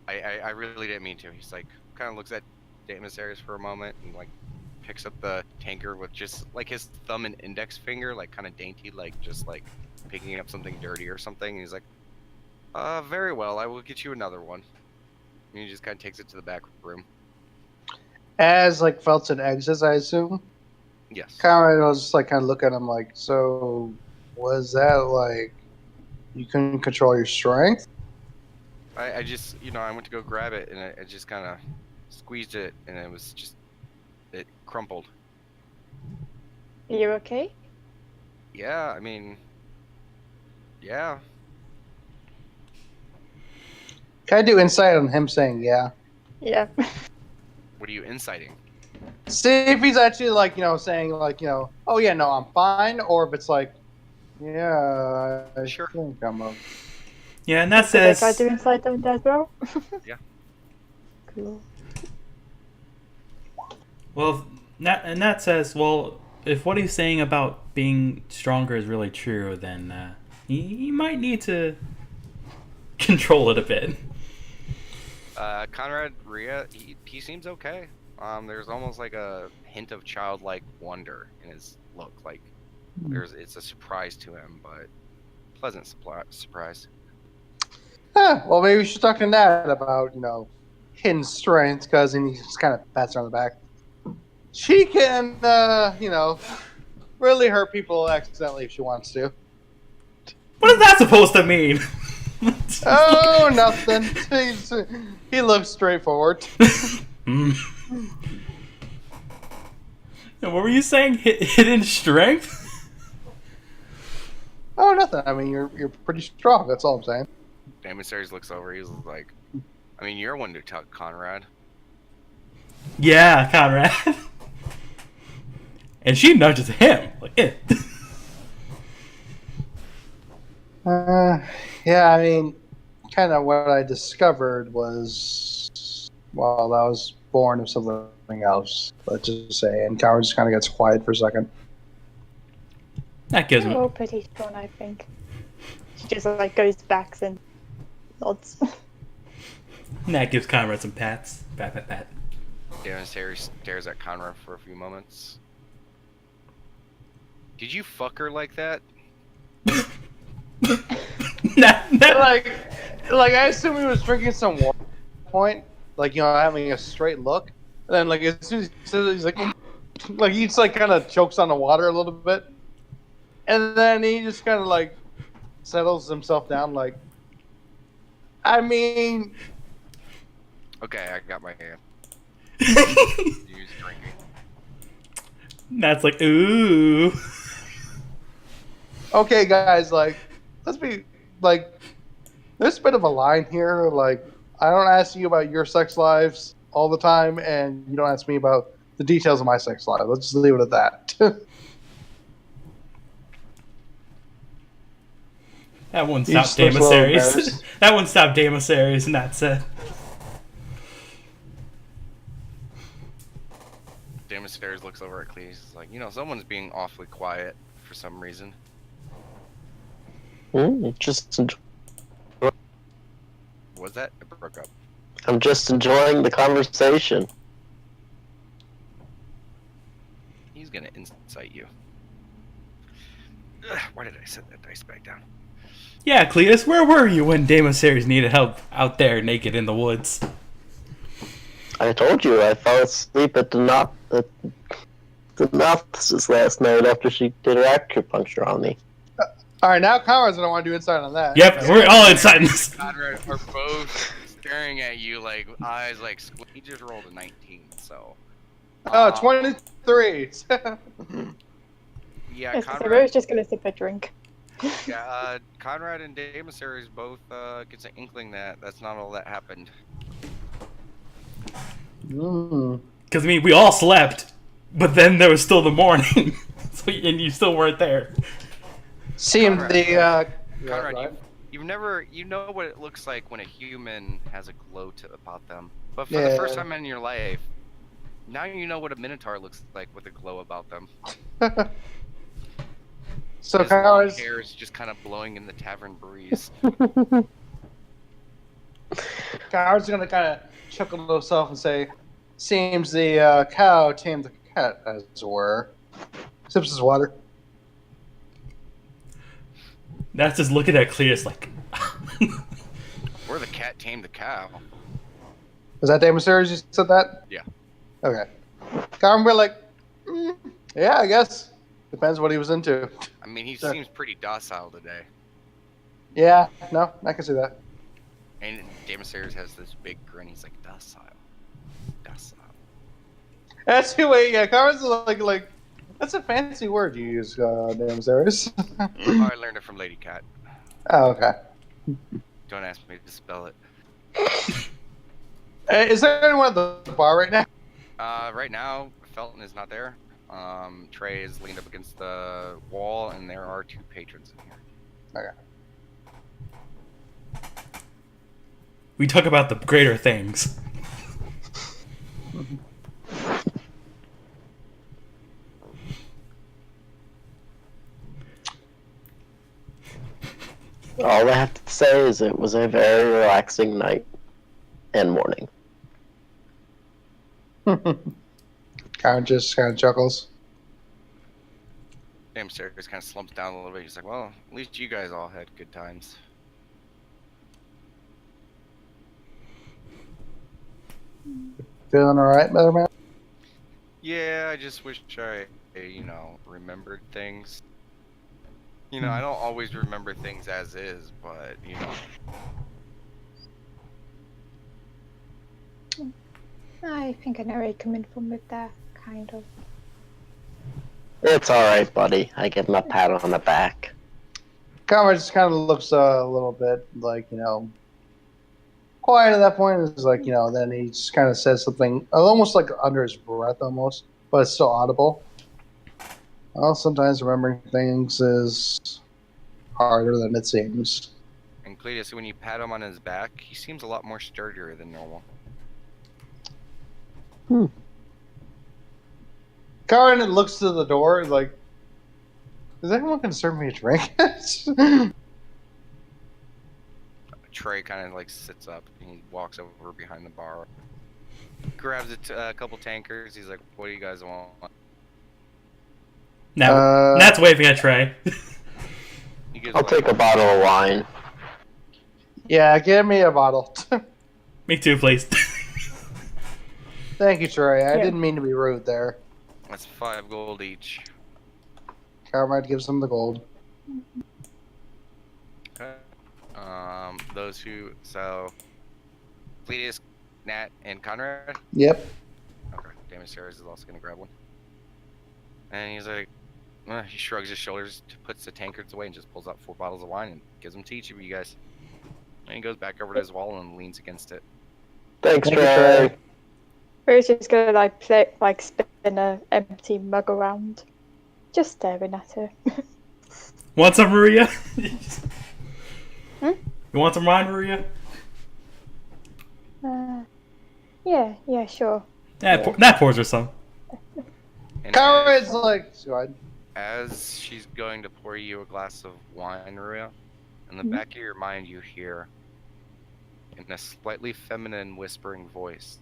really didn't mean to. He's like, kind of looks at Damon's Harris for a moment and like picks up the tankard with just like his thumb and index finger, like kind of dainty, like just like picking up something dirty or something. And he's like, very well, I will get you another one. And he just kind of takes it to the back room. As like Felton exits, I assume. Yes. Conrad was just like kind of look at him like, so was that like you couldn't control your strength? I just, I went to go grab it and I just kind of squeezed it and it crumpled. Are you okay? Yeah, I mean, yeah. Can I do insight on him saying yeah? Yeah. What are you inciting? See if he's actually like, saying like, oh yeah, no, I'm fine, or if it's like, yeah, I Sure. think I'm okay. Yeah, and that Did I says. try to insight them as well? Yeah. Cool. Well, that says, well, if what he's saying about being stronger is really true, then he might need to control it a bit. Conrad Rhea, he seems okay. There's almost like a hint of childlike wonder in his look. Like it's a surprise to him, but pleasant surprise. Well, maybe we should talk to Nat about, hidden strength, because he just kind of pats her on the back. She can, really hurt people accidentally if she wants to. What is that supposed to mean? Oh, nothing. He looks straightforward. And what were you saying? Hidden strength? Oh, nothing. I mean, you're pretty strong. That's all I'm saying. Damon Series looks over. He's like, I mean, you're one to talk, Conrad. Yeah, Conrad. And she nudges him. Like, eh. Yeah, I mean, kind of what I discovered was, well, that was born of something else, let's just say. And Coward just kind of gets quiet for a second. That gives They're him. all pretty strong, I think. She just like goes back and nods. That gives Conrad some pats. Pat, pat, pat. Damon Series stares at Conrad for a few moments. Did you fuck her like that? Like I assume he was drinking some water at that point, like, having a straight look. And then, like, as soon as he says it, he's like he just, like, kind of chokes on the water a little bit. And then he just kind of, like, settles himself down, like, I mean... Okay, I got my hand. He's drinking. That's like, ooh. Okay, guys, like, let's be, like, there's a bit of a line here. Like, I don't ask you about your sex lives all the time, and you don't ask me about the details of my sex life. Let's just leave it at that. That wouldn't He stop just looks a little Damosaries. embarrassed. That wouldn't stop Damosaries, and that's it. Damon Series looks over at Cleese. He's like, someone's being awfully quiet for some reason. Just enjoy. Was that? It broke up. I'm just enjoying the conversation. He's gonna incite you. Why did I set that dice back down? Yeah, Cletus, where were you when Demosaries needed help out there naked in the woods? I told you I fell asleep at the synopsis last night after she did her acupuncture on me. All right, now Conrad's gonna want to do insight on that. Yep, we're all inside this. Conrad are both staring at you like eyes like he just rolled a 19, so. Oh, 23. Yeah, Yes, so Conrad. Rose's just gonna sip a drink. Yeah, Conrad and Demosaries both gets an inkling that that's not all that happened. Because, I mean, we all slept, but then there was still the morning, and you still weren't there. Seemed Conrad, the Conrad, right. you know what it looks like when a human has a glow about them. But for the first time in your life, now you know what a Minotaur looks like with a glow about them. So His long Conrad's hair is just kind of blowing in the tavern breeze. Conrad's gonna kind of chuckle to himself and say, "Seems the cow tamed the cat, as it were." Sips his water. That's just looking at Cletus like... Or the cat tamed the cow. Was that Demosaries you said that? Yeah. Okay. Conrad will be like, yeah, I guess. Depends what he was into. I mean, he Sure. seems pretty docile today. Yeah, no, I can see that. And Demosaries has this big grin. He's like, docile. Docile. That's the way, yeah, Conrad's like, that's a fancy word you use, Demosaries. Oh, I learned it from Lady Cat. Oh, okay. Don't ask me to spell it. Is there anyone at the bar right now? Right now, Felton is not there. Trey is leaned up against the wall, and there are 2 patrons in here. Okay. We talk about the greater things. All I have to say is it was a very relaxing night and morning. Conrad just kind of chuckles. Demosaries kind of slumps down a little bit. He's like, well, at least you guys all had good times. Feeling alright, Mother Man? Yeah, I just wish I, remembered things. I don't always remember things as is, but, I think I know where you're coming from with that, kind of. It's alright, buddy. I give him a pat on the back. Conrad just kind of looks a little bit like, quiet at that point. It's like, then he just kind of says something almost like under his breath almost, but it's still audible. Well, sometimes remembering things is harder than it seems. And Cletus, when you pat him on his back, he seems a lot more sturdier than normal. Conrad looks to the door like, is anyone going to serve me a drink? Trey kind of like sits up and he walks over behind the bar, grabs a couple tankers. He's like, "What do you guys want?" Now, Nat's waving at Trey. He gives I'll like, take a bottle of wine. Yeah, give me a bottle. Me too, please. Thank you, Trey. I Yeah. didn't mean to be rude there. That's 5 gold each. Conrad gives him the gold. Okay. Cletus, Nat, and Conrad. Yep. Okay. Demosaries is also gonna grab one. And he's like, he shrugs his shoulders, puts the tankards away, and just pulls out 4 bottles of wine and gives them to each of you guys. And he goes back over to his wall and leans against it. Thanks, Thank you, Trey. Trey. Rose's just gonna spin a empty mug around, just staring at her. Want some, Maria? Hmm? You want some wine, Maria? Yeah, sure. Nat pours her some. And Conrad's like, go ahead. as she's going to pour you a glass of wine, Maria, in the back of your mind you hear, in a slightly feminine whispering voice,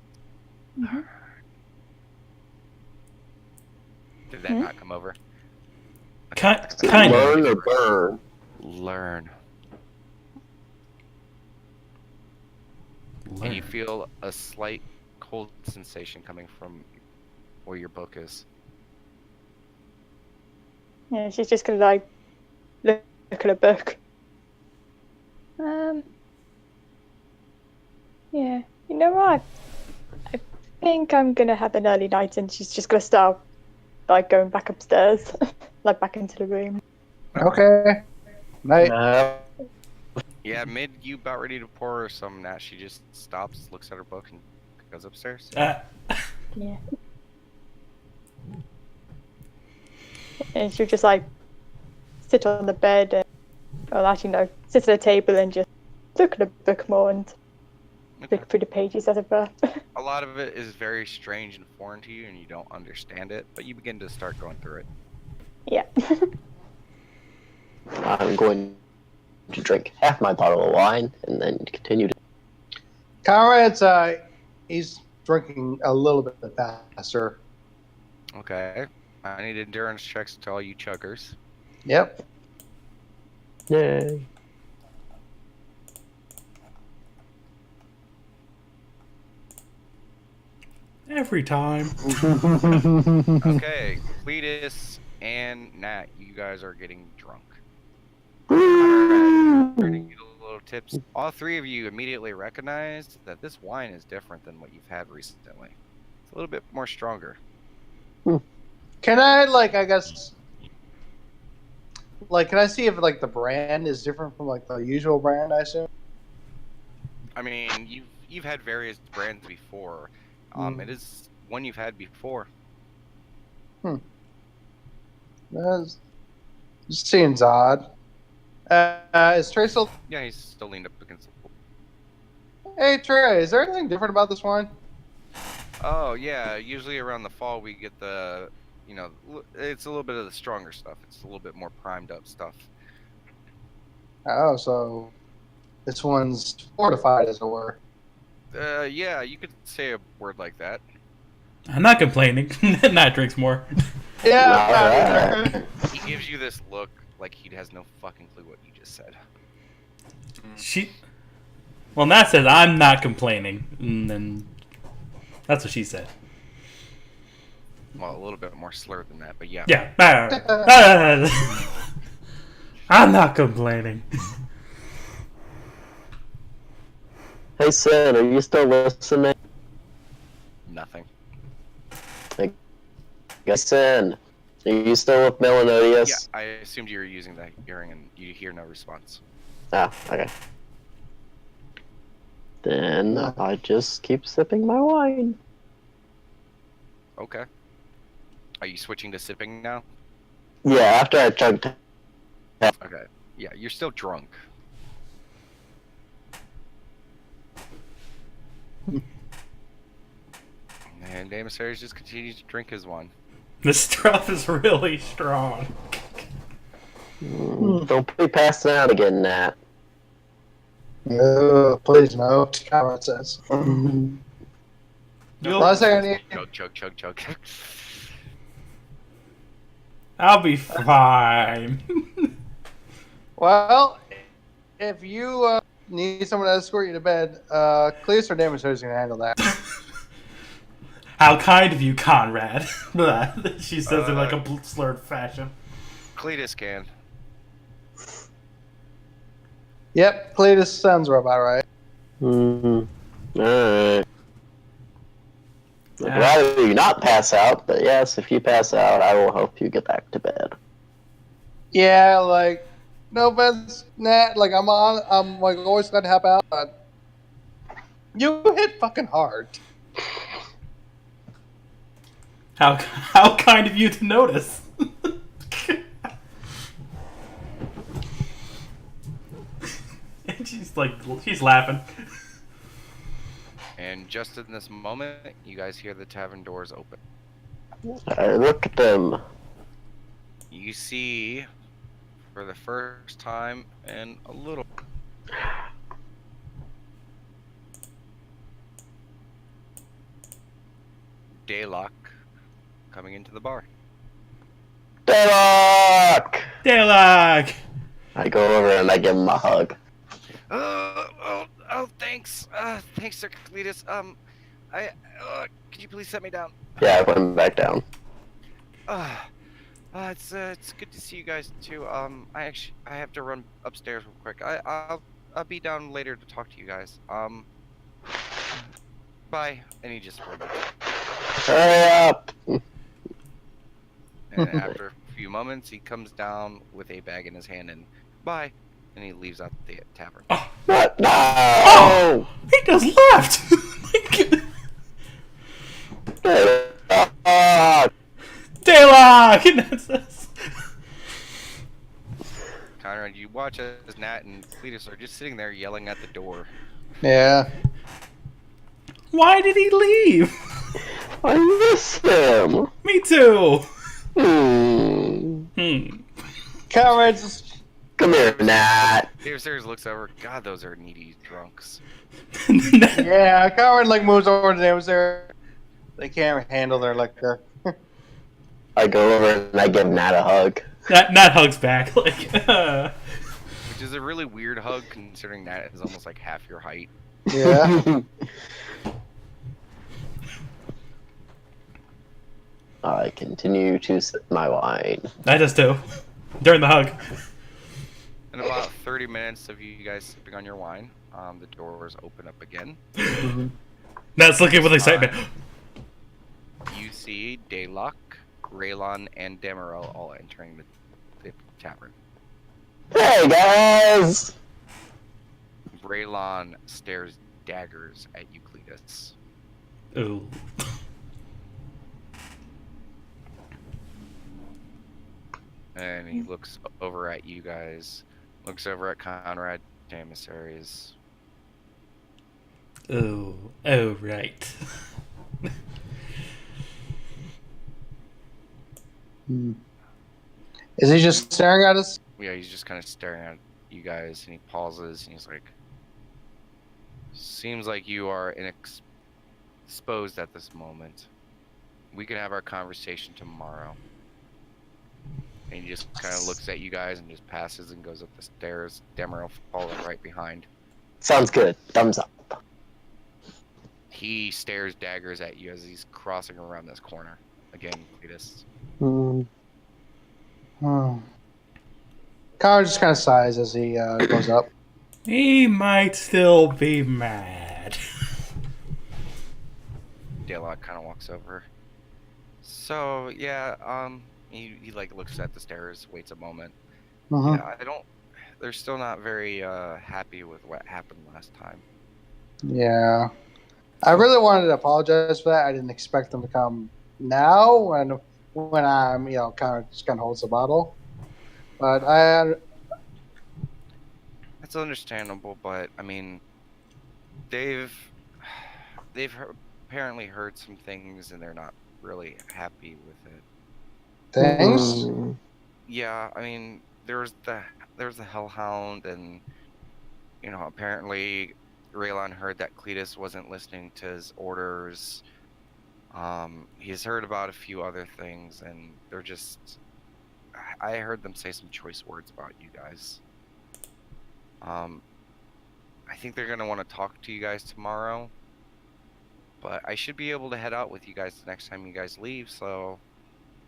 Did that not come over? Kind Learn of. or burn? Learn. And you feel a slight cold sensation coming from where your book is. Yeah, she's just gonna like look at a book. Yeah, you know what? I think I'm gonna have an early night, and she's just gonna start like going back upstairs, like back into the room. Okay. Night. Yeah, mid you about ready to pour her some Nat, she just stops, looks at her book, and goes upstairs. Yeah. And she'll just like sit on the bed and, well, actually no, sit at a table and just look at the book more and flick through the pages, as it were. A lot of it is very strange and foreign to you, and you don't understand it, but you begin to start going through it. Yeah. I'm going to drink half my bottle of wine and then continue to. Conrad's he's drinking a little bit faster. Okay. I need endurance checks to all you chuggers. Yep. Yay. Every time. Okay, Cletus and Nat, you guys are getting drunk. Starting to get a little tips. All three of you immediately recognize that this wine is different than what you've had recently. It's a little bit more stronger. Can I I guess can I see if the brand is different from the usual brand? I assume. I mean, you've had various brands before. It is one you've had before. That seems odd. Is Trey still? Yeah, he's still leaned up against the wall. Hey Trey, is there anything different about this wine? Oh yeah, usually around the fall we get the, it's a little bit of the stronger stuff. It's a little bit more primed up stuff. Oh, so this one's fortified, as it were. Yeah, you could say a word like that. I'm not complaining. Nat drinks more. Yeah. He gives you this look like he has no fucking clue what you just said. Well, Nat says I'm not complaining, and then that's what she said. Well, a little bit more slurred than that, but yeah. Yeah. I'm not complaining. Hey, Sin, are you still listening? Nothing. Hey, Sin, are you still with Melanodius? Yeah, I assumed you were using that hearing and you hear no response. Ah, okay. Then I just keep sipping my wine. Okay. Are you switching to sipping now? Yeah, after I chugged. Okay. Yeah, you're still drunk. And Damasaris just continues to drink his wine. This stuff is really strong. Don't be passing out again, Nat. No, please no. Conrad says. Last thing I need. Chug. I'll be fine. Well, if you need someone to escort you to bed, Cleus or Damaso is going to handle that. How kind of you, Conrad. She says in like a slurred fashion. Cletus can. Yep, Cletus sounds about right. Alright. I'd rather you not pass out, but yes, if you pass out, I will help you get back to bed. Yeah, no offense, Nat. I'm always glad to help out, but you hit fucking hard. How kind of you to notice. And she's laughing. And just in this moment, you guys hear the tavern doors open. I look at them. You see, for the first time in a little... Daylock coming into the bar. Daylock! Daylock! I go over and I give him a hug. Thanks. Thanks, Sir Cletus. Could you please set me down? Yeah, I put him back down. It's good to see you guys too. I have to run upstairs real quick. I'll be down later to talk to you guys. Bye. And he just rolled. Hurry up! And after a few moments, he comes down with a bag in his hand and bye. And he leaves out the tavern. Oh, What? No! oh, he just left. Daylock! And that's us. Conrad, you watch as Nat and Cletus are just sitting there yelling at the door. Yeah. Why did he leave? I miss him. Me too. Hmm. Conrad's just... Come here, Nat. Dave Sayers looks over. God, those are needy drunks. Yeah, Conrad like moves over to them. They can't handle their liquor. I go over and I give Nat a hug. Nat hugs back like. Which is a really weird hug considering Nat is almost like half your height. Yeah. I continue to sip my wine. I just do. During the hug. In about 30 minutes of you guys sipping on your wine, the doors open up again. Nat's looking with excitement. You see Daylock, Raylon, and Demerel all entering the tavern. Hey, guys! Raylon stares daggers at you, Cletus. Ooh. And he looks over at you guys, looks over at Conrad, Janissaries. Ooh. Oh, right. Is he just staring at us? Yeah, he's just kind of staring at you guys, and he pauses, and he's like, seems like you are exposed at this moment. We can have our conversation tomorrow. And he just kind of looks at you guys and just passes and goes up the stairs. Demeril following right behind. Sounds good. Thumbs up. He stares daggers at you as he's crossing around this corner. Again, Cletus. Conrad just kind of sighs as he goes up. He might still be mad. Daylock kind of walks over. So, yeah, he like looks at the stairs, waits a moment. Yeah, they're still not very happy with what happened last time. Yeah. I really wanted to apologize for that. I didn't expect them to come now when I'm, kind of holds the bottle. But It's understandable, but I mean, they've apparently heard some things and they're not really happy with it. things. Yeah, I mean, there was the Hellhound, and apparently Raylon heard that Cletus wasn't listening to his orders. He's heard about a few other things, and they're just. I heard them say some choice words about you guys. I think they're gonna want to talk to you guys tomorrow, but I should be able to head out with you guys the next time you guys leave. So,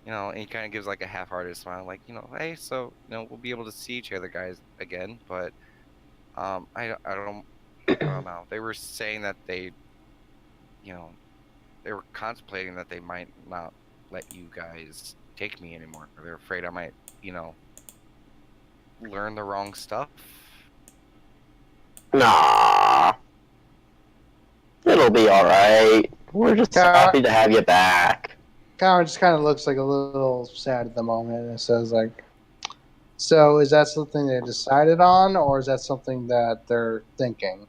and he kind of gives like a half-hearted smile, like, hey, so we'll be able to see each other guys again. But I don't know. They were saying that they were contemplating that they might not let you guys take me anymore. They're afraid I might, learn the wrong stuff. Nah. It'll be alright. We're just happy to have you back. Conrad just kind of looks like a little sad at the moment and says, like, so is that something they decided on, or is that something that they're thinking?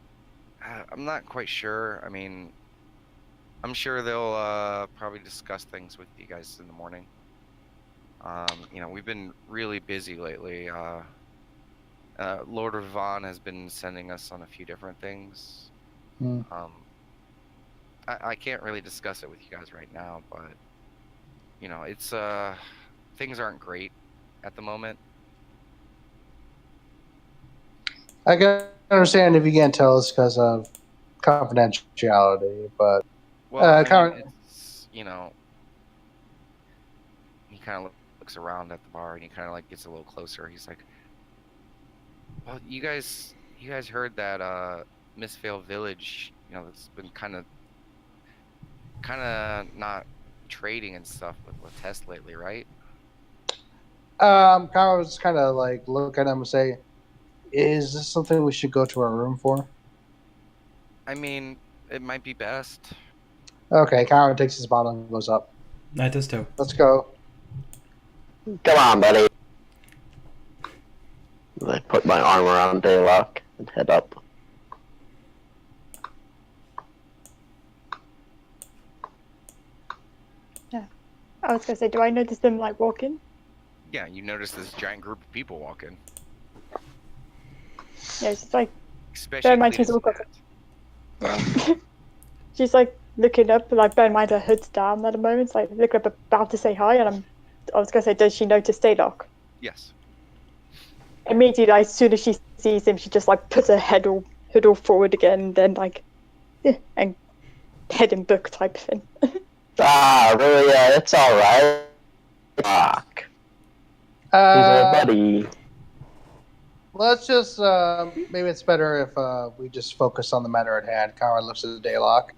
I'm not quite sure. I mean, I'm sure they'll probably discuss things with you guys in the morning. We've been really busy lately. Lord Ravon has been sending us on a few different things. I can't really discuss it with you guys right now, but it's things aren't great at the moment. I can understand if you can't tell us because of confidentiality, but Well, I mean, Conrad, it's, he kind of looks around at the bar and he kind of like gets a little closer. He's like, "Well, you guys heard that Mistvale Village, it's been kind of not trading and stuff with Latest lately, right?" Conrad was kind of like look at him and say, "Is this something we should go to our room for?" I mean, it might be best. Okay, Conrad takes his bottle and goes up. I just do. Let's go. Come on, buddy. I put my arm around Daylock and head up. I was gonna say, do I notice them like walking? Yeah, you notice this giant group of people walking, Yeah, she's like, especially bear in mind Cletus she's all got and yeah. She's like looking up, like bear in mind her hood's down at the moment. It's like looking up, about to say hi, and I was gonna say, does she notice Daylock? Yes. Immediately, like, as soon as she sees him, she just like puts her hood all forward again, and then like, and head in book type thing. Really? Yeah, it's alright. Fuck. He's my buddy. Let's just maybe it's better if we just focus on the matter at hand. Conrad looks at Daylock.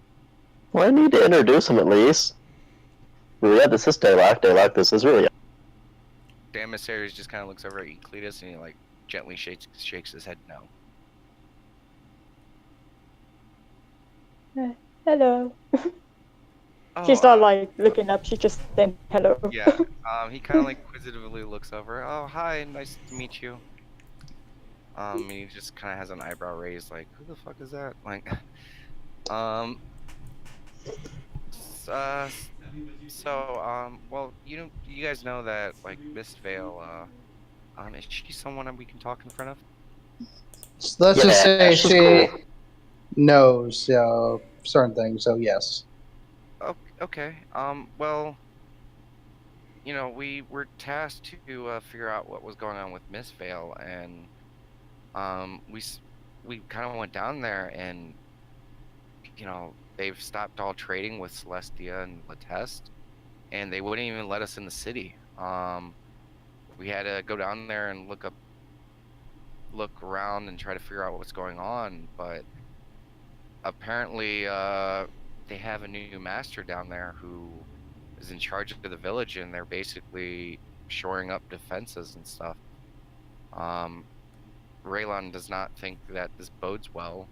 Well, I need to introduce him at least. Yeah, this is Daylock. Daylock, this is really. The emissary just kind of looks over at Cletus and he like gently shakes his head no. Hello. Oh, She's not like looking up. She's just saying hello. yeah. He kind of like inquisitively looks over. Oh, hi, nice to meet you. And he just kind of has an eyebrow raised, like, who the fuck is that? Like, well, you guys know that like Miss Vale, is she someone we can talk in front of? So let's just say she's she cool. knows certain things. So yes. Okay. Well, we were tasked to figure out what was going on with Miss Vale, and we kind of went down there, and they've stopped all trading with Celestia and Latest, and they wouldn't even let us in the city. We had to go down there and look around and try to figure out what's going on, but apparently they have a new master down there who is in charge of the village, and they're basically shoring up defenses and stuff. Raylon does not think that this bodes well,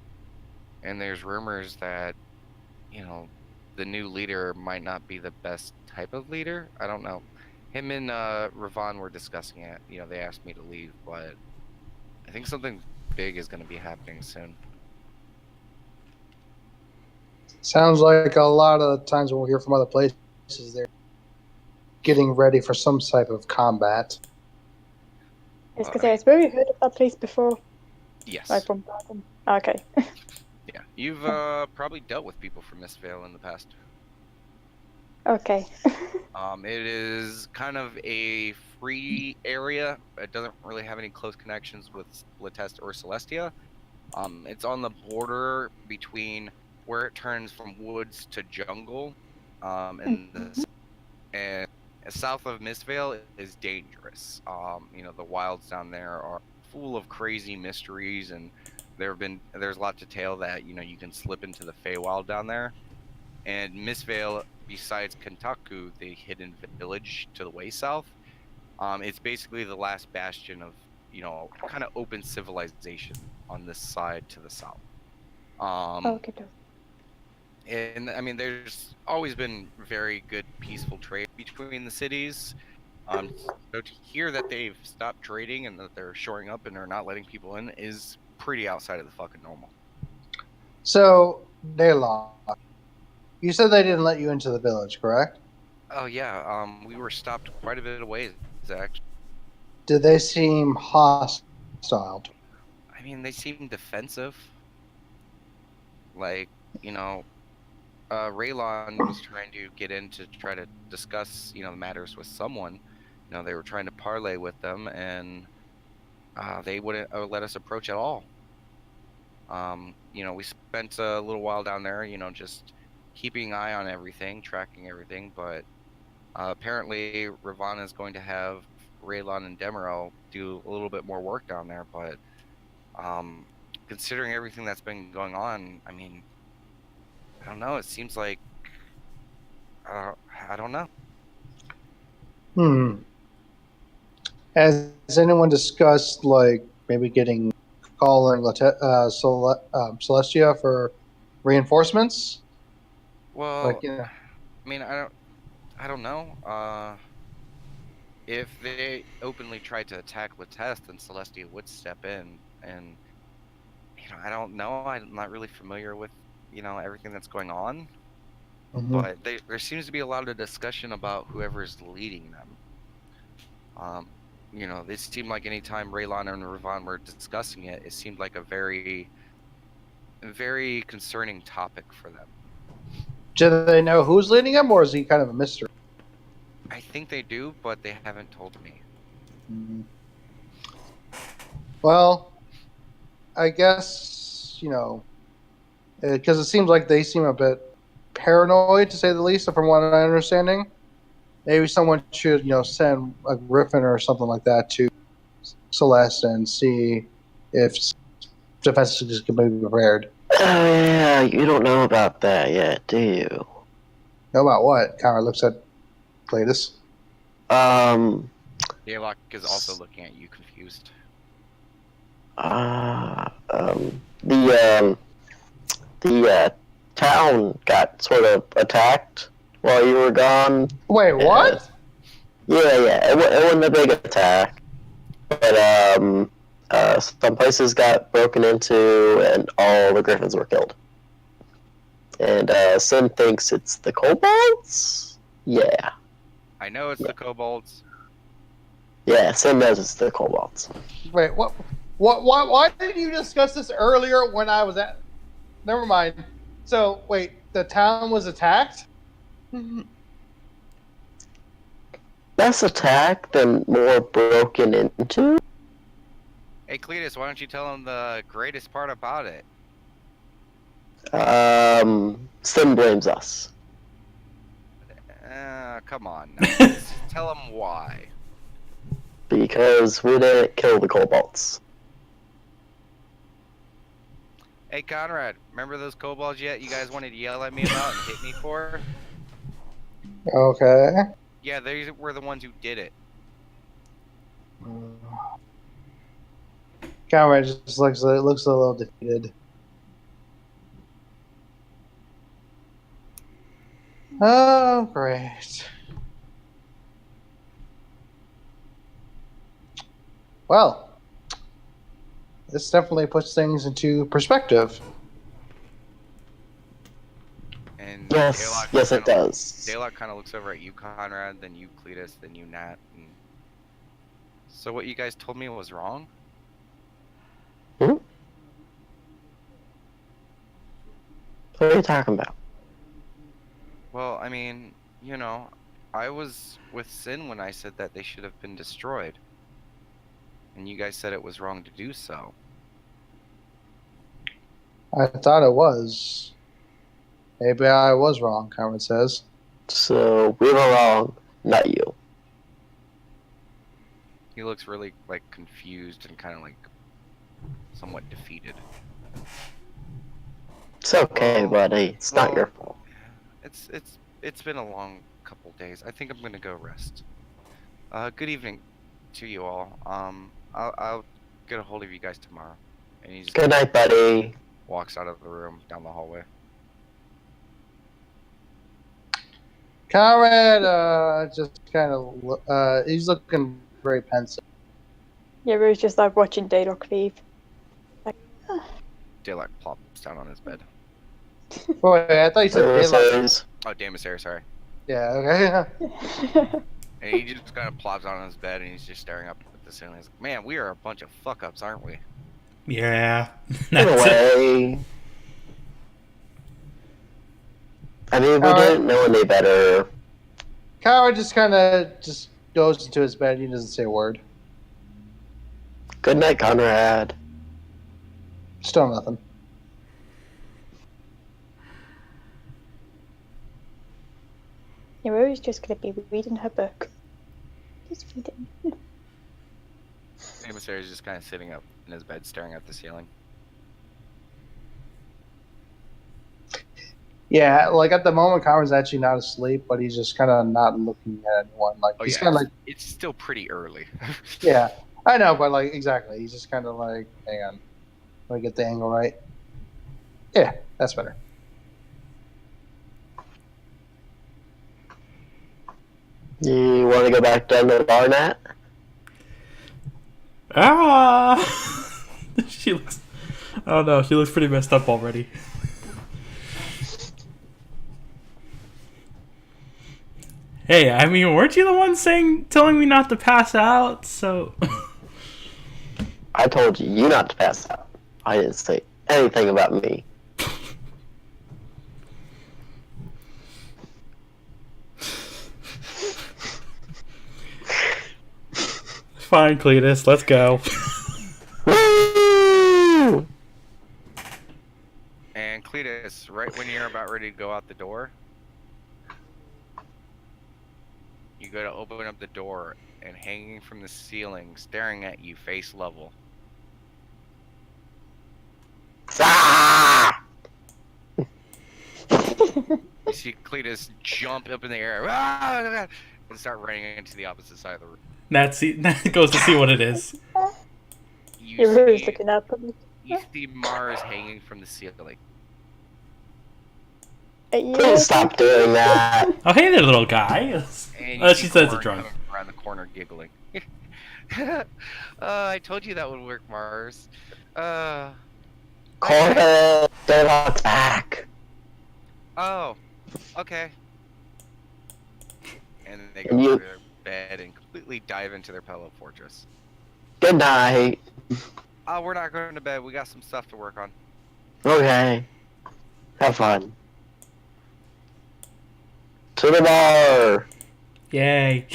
and there's rumors that the new leader might not be the best type of leader. I don't know. Him and Ravon were discussing it. They asked me to leave, but I think something big is going to be happening soon. Sounds like a lot of the times when we hear from other places, they're getting ready for some type of combat. I was gonna say, have we heard of that place before? Yes. Like from Dragon. Okay. Yeah. You've probably dealt with people from Miss Vale in the past. Okay. It is kind of a free area. It doesn't really have any close connections with Latest or Celestia. It's on the border between where it turns from woods to jungle, and south of Mistvale is dangerous. The wilds down there are full of crazy mysteries, and there's a lot to tale that you can slip into the Feywild down there. And Mistvale, besides Kentaku, the hidden village to the way south, it's basically the last bastion of kind of open civilization on this side to the south. Okay. And I mean, there's always been very good peaceful trade between the cities. So to hear that they've stopped trading and that they're shoring up and they're not letting people in is pretty outside of the fucking normal. So, Daylock, you said they didn't let you into the village, correct? Oh yeah, we were stopped quite a bit of ways, actually. Did they seem hostile? I mean, they seem defensive. Like, Raylon was trying to get in to try to discuss, the matters with someone, they were trying to parlay with them, and they wouldn't let us approach at all. We spent a little while down there, just keeping an eye on everything, tracking everything, but apparently Ravana is going to have Raylon and Demerol do a little bit more work down there, but considering everything that's been going on, I mean, I don't know, it seems like, I don't know. Has anyone discussed, like, maybe calling Celestia for reinforcements? Well, Like, I mean, I don't know. If they openly tried to attack Latest, then Celestia would step in, and I don't know. I'm not really familiar with everything that's going on, but there seems to be a lot of discussion about whoever's leading them. It seemed like anytime Raylon and Ravan were discussing it, it seemed like a very, very concerning topic for them. do they know who's leading him, or is he kind of a mystery? I think they do, but they haven't told me. Well, I guess, because it seems like they seem a bit paranoid, to say the least, from what I'm understanding. Maybe someone should, send a Griffin or something like that to Celeste and see if defenses can be prepared. Oh, yeah, you don't know about that yet, do you? Know about what? Conrad looks at Cletus. Daylock is also looking at you confused. The town got sort of attacked while you were gone. Wait, what? Yeah, it wasn't a big attack, but some places got broken into and all the griffins were killed. And Sim thinks it's the kobolds? Yeah. I know it's the kobolds. Yeah, Sim knows it's the kobolds. Wait, what? Why didn't you discuss this earlier when I was at... Never mind. So, wait, the town was attacked? Less attacked than more broken into? Hey, Cletus, why don't you tell him the greatest part about it? Sim blames us. Come on. Now. Just tell him why. Because we didn't kill the kobolds. Hey, Conrad, remember those kobolds yet you guys wanted to yell at me about and hit me for? Okay. Yeah, they were the ones who did it. Conrad just looks a little defeated. Oh, great. Well, this definitely puts things into perspective. And Yes, it does. Daylock kind of looks over at you, Conrad, then you, Cletus, then you, Nat. And... So what you guys told me was wrong? What are you talking about? Well, I mean, I was with Sin when I said that they should have been destroyed. And you guys said it was wrong to do so. I thought it was. Maybe I was wrong, Conrad says. So we were wrong, not you. He looks really, confused and kind of, somewhat defeated. It's okay, buddy. It's not your fault. It's been a long couple days. I think I'm gonna go rest. Good evening to you all. I'll get a hold of you guys tomorrow. And he just Good night, buddy. walks out of the room down the hallway. Conrad, just kind of, he's looking very pensive. Yeah, we was just like watching Daylock leave. Daylock plops down on his bed. Wait, I thought you said Daylock. Oh, Damasare, sorry. Yeah, okay. And he just kind of plops down on his bed and he's just staring up at the ceiling. He's like, man, we are a bunch of fuck-ups, aren't we? Yeah. In a way. I mean, we didn't know any better. Conrad just kind of goes into his bed. He doesn't say a word. Good night, Conrad. Still nothing. Rory's just gonna be reading her book. Just reading. Emissary's just kind of sitting up in his bed, staring at the ceiling. Yeah, like at the moment, Conrad's actually not asleep, but he's just kind of not looking at anyone. Like he's kind of like, it's still pretty early. yeah, I know, but like exactly, he's just kind of like, hang on, let me get the angle right. Yeah, that's better. You want to go back down to the bar, Nat? Ah! She looks. Oh no, she looks pretty messed up already. Hey, I mean, weren't you the one telling me not to pass out? So. I told you not to pass out. I didn't say anything about me. Fine, Cletus, let's go. Woo! And Cletus, right when you're about ready to go out the door, you go to open up the door, and hanging from the ceiling, staring at you face level, Ah! you see Cletus jump up in the air and start running into the opposite side of the room. Nat goes to see what it is. Rory's see, looking up. you see Mars hanging from the ceiling. Please stop doing that. Oh, hey there, little guy. And you see She says Corn it's drunk. coming around the corner giggling. I told you that would work, Mars. Corbin, they're back. Oh, okay. And then they go And you- to their bed and completely dive into their pillow fortress. Good night. Oh, we're not going to bed. We got some stuff to work on. Okay. Have fun. To the bar. Yay.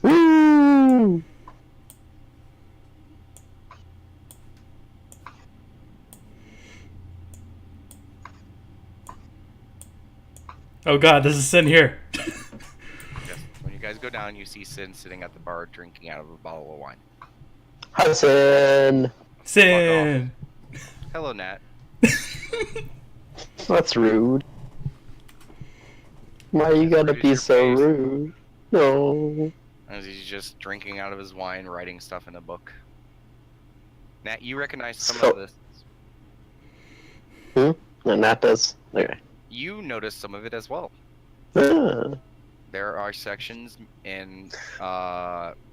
Woo! Oh, Oh god, there's a sin here. Yes. When you guys go down, you see Sin sitting at the bar drinking out of a bottle of wine. Hudson. Sin. Hello, Nat. That's rude. Why you gotta Rude be your so face. rude? No. As he's just drinking out of his wine, writing stuff in a book. Nat, you recognize some So- of this. And that does. Okay. You notice some of it as well. Ah. There are sections in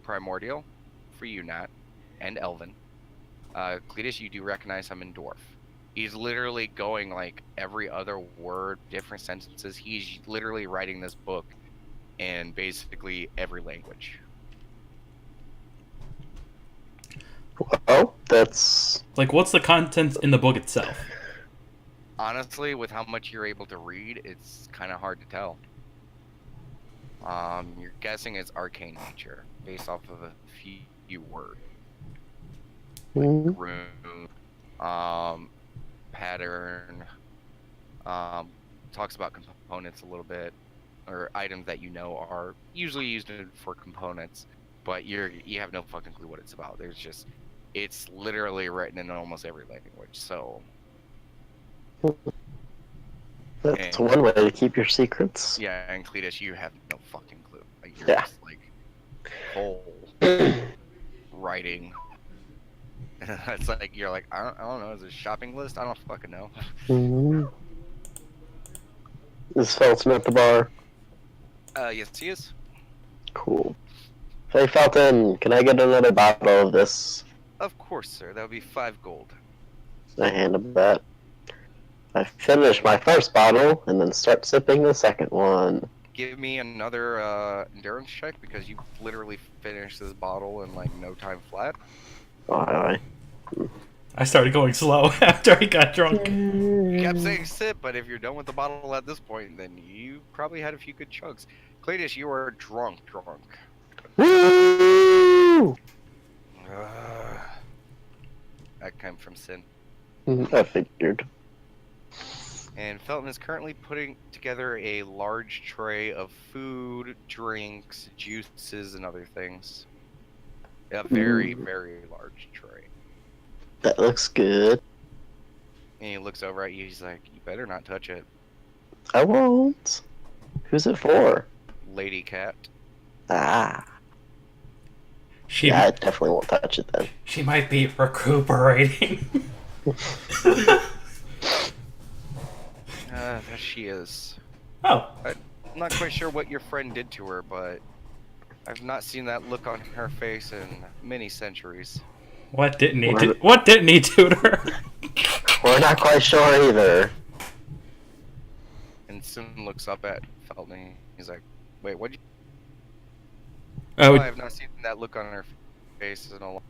Primordial for you, Nat, and Elvin. Cletus, you do recognize him in Dwarf. He's literally going like every other word, different sentences. He's literally writing this book in basically every language. Well, that's. Like, what's the content in the book itself? Honestly, with how much you're able to read, it's kind of hard to tell. You're guessing it's arcane nature, based off of a few words. Mhm. Rune, pattern, talks about components a little bit, or items that you know are usually used for components, but you have no fucking clue what it's about. It's literally written in almost every language. So That's And- one way to keep your secrets. yeah, and Cletus, you have no fucking clue. Like you're Yeah. just like whole writing. It's like you're like I don't know. Is it a shopping list? I don't fucking know. Mhm. Is Felton at the bar? Yes, he is. Cool. Hey Felton, can I get another bottle of this? Of course, sir. That would be 5 gold. I hand him that. I finish my first bottle and then start sipping the second one. Give me another endurance check because you literally finished this bottle in like no time flat. Alright. I started going slow after I got drunk. You kept saying sip, but if you're done with the bottle at this point, then you probably had a few good chugs. Cletus, you are drunk. Woo! That came from Sin. I figured. And Felton is currently putting together a large tray of food, drinks, juices, and other things. A very, very large tray. That looks good. And he looks over at you, he's like, you better not touch it. I won't. Who's it for? Lady Cat. Ah. She Yeah, I definitely won't touch it then. she might be recuperating. That she is. Oh, I'm not quite sure what your friend did to her, but I've not seen that look on her face in many centuries. what didn't he do? What didn't he do to her? We're not quite sure either. And Sin looks up at Felton. He's like, wait, what'd you... Oh, I have not seen that look on her face in a long...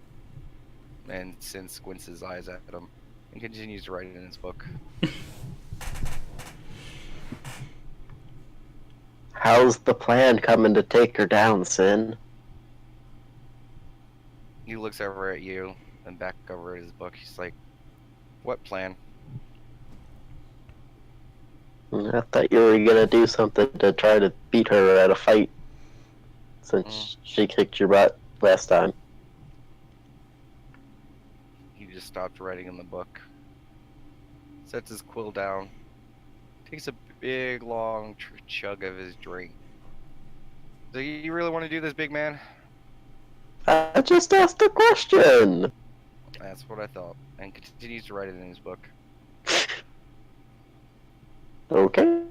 And Sin squints his eyes at him and continues to write it in his book. How's the plan coming to take her down, Sin? He looks over at you and back over at his book. He's like, what plan? I thought you were gonna do something to try to beat her at a fight, since she kicked your butt last time. He just stopped writing in the book. Sets his quill down. Takes a big, long chug of his drink. Do you really want to do this, big man? I just asked a question! That's what I thought. And continues to write it in his book. Okay.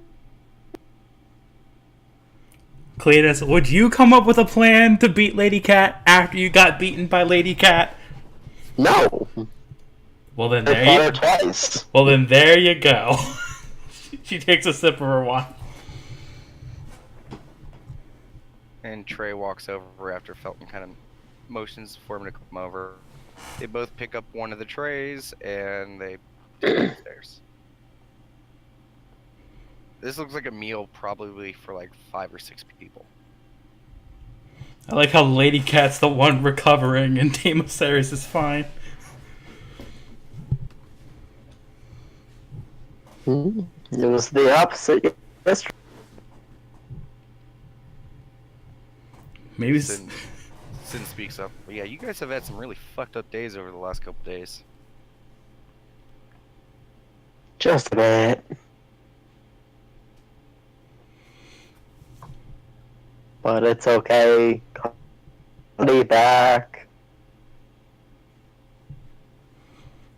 Cletus, would you come up with a plan to beat Lady Cat after you got beaten by Lady Cat? No! Well then I there fought you. her twice. Well then there you go. She takes a sip of her wine. And Trey walks over after Felton kind of motions for him to come over. They both pick up one of the trays and they take it upstairs. This looks like a meal probably for like 5 or 6 people. I like how Lady Cat's the one recovering and Dame Osiris is fine. It was the opposite yesterday. Maybe Sin speaks up. But yeah, you guys have had some really fucked up days over the last couple days. Just a bit. But it's okay. I'll be back.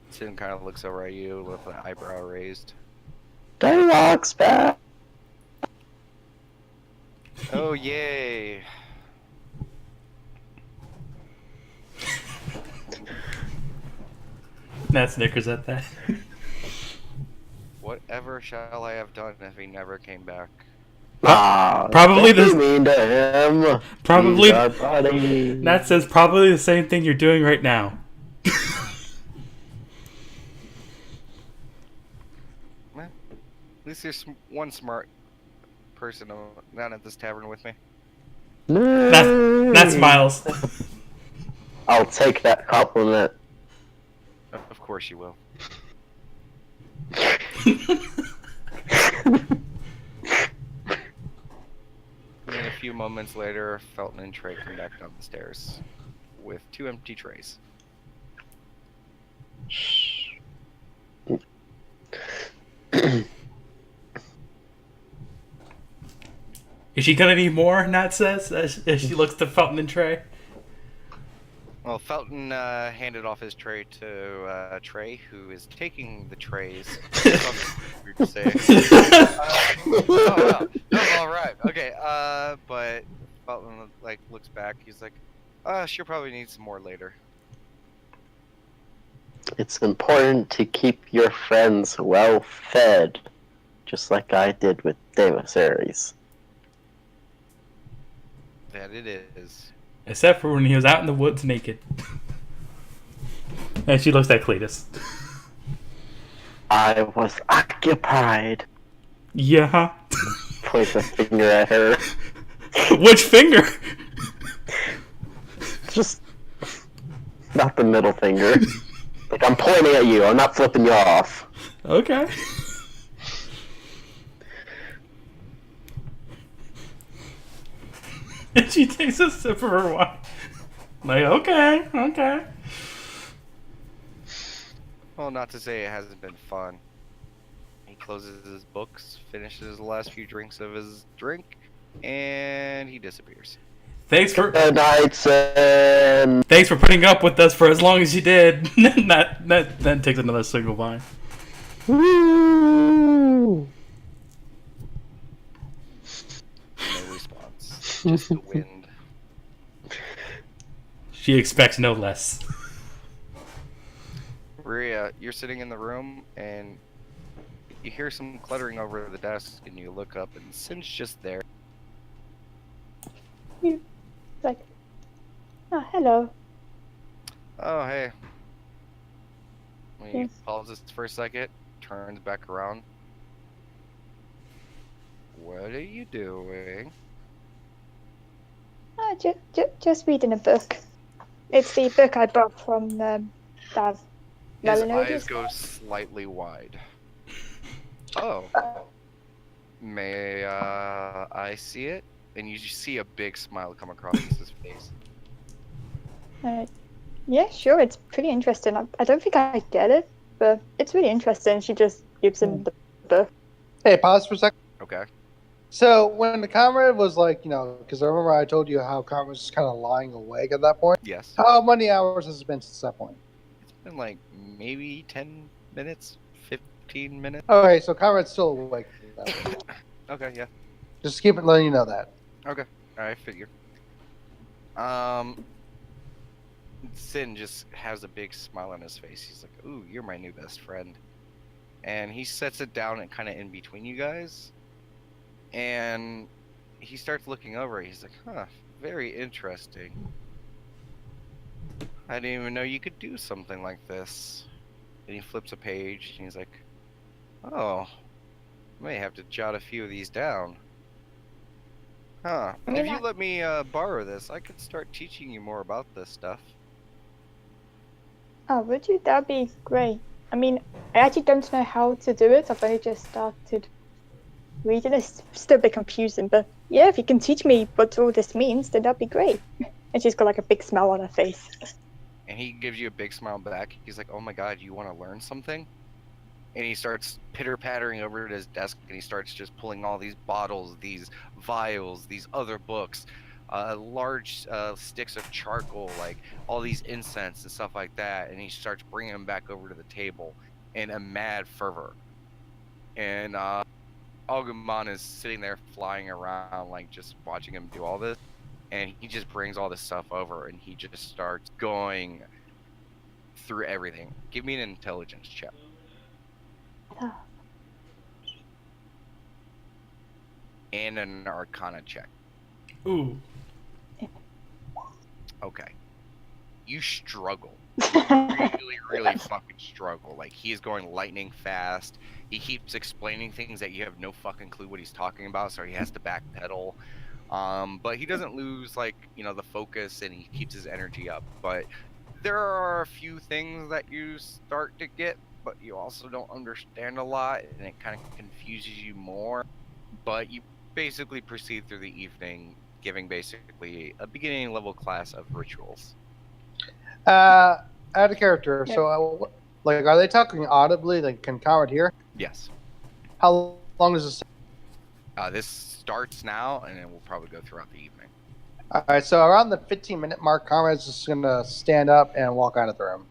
Sin kind of looks over at you with an eyebrow raised. Daylock's back. Oh, yay. Nat snickers at that. Whatever shall I have done if he never came back? Probably don't this- be mean to him. Probably- He's our buddy. Nat says probably the same thing you're doing right now. At least there's one smart person down at this tavern with me. Nat smiles. I'll take that compliment. Of course you will. And a few moments later, Felton and Trey come back down the stairs with 2 empty trays. Is she gonna need more? Nat says as she looks to Felton and Trey. Well, Felton handed off his tray to Trey, who is taking the trays. Weird to say. No, all right, okay. But Felton looks back. He's like, she'll probably need some more later. It's important to keep your friends well fed, just like I did with Davis Aries. That it is. Except for when he was out in the woods naked. And she looks at Cletus. I was occupied. Yeah. Points a finger at her. Which finger? Just not the middle finger. Like, I'm pointing at you. I'm not flipping you off. Okay. And she takes a sip of her wine. Like, okay. Well, not to say it hasn't been fun. He closes his books, finishes the last few drinks of his drink, and he disappears. Thanks for Good night, Sin. putting up with us for as long as you did. that takes another single vine. Woo! No response. Just the wind. She expects no less. Maria, you're sitting in the room, and you hear some cluttering over the desk, and you look up, and Sin's just there. Like, oh, hello. Oh, hey. He Yes. pauses for a second, turns back around. What are you doing? Just reading a book. It's the book I bought from that His Melanoid. eyes go slightly wide. Oh. May I see it? And you see a big smile come across his face. Yeah, sure. It's pretty interesting. I don't think I get it, but it's really interesting. She just gives him the book. Hey, pause for a second. Okay. So when the comrade was like, because I remember I told you how comrade was just kind of lying awake at that point. Yes. How many hours has it been since that point? It's been like maybe 10 minutes, 15 minutes. Okay, so comrade's still awake. At that point. Okay, yeah. Just keep it letting you know that. Okay. I figure. Sin just has a big smile on his face. He's like, "Ooh, you're my new best friend." And he sets it down and kind of in between you guys. And he starts looking over it. He's like, "Huh, very interesting. I didn't even know you could do something like this." And he flips a page and he's like, "Oh, I may have to jot a few of these down. Huh. I mean, If you let me borrow this, I could start teaching you more about this stuff." Oh, would you? That'd be great. I mean, I actually don't know how to do it. I've only just started reading. It's still a bit confusing, but yeah, if you can teach me what all this means, then that'd be great. And she's got like a big smile on her face. And he gives you a big smile back. He's like, "Oh my god, you want to learn something?" And he starts pitter-pattering over to his desk, and he starts just pulling all these bottles, these vials, these other books, large sticks of charcoal, like all these incense and stuff like that. And he starts bringing them back over to the table in a mad fervor. And Agumon is sitting there flying around, like just watching him do all this. And he just brings all this stuff over, and he just starts going through everything. Give me an intelligence check. And an arcana check. Ooh. Okay. You struggle. Really fucking struggle. Like, he is going lightning fast. He keeps explaining things that you have no fucking clue what he's talking about, so he has to backpedal. But he doesn't lose, like, the focus, and he keeps his energy up. But there are a few things that you start to get, but you also don't understand a lot, and it kind of confuses you more. But you basically proceed through the evening, giving basically a beginning level class of rituals. Out of character. Yeah. So, are they talking audibly? Like, can comrade hear? Yes. How long does this? This starts now, and it will probably go throughout the evening. All right. So around the 15-minute mark, comrade's just gonna stand up and walk out of the room.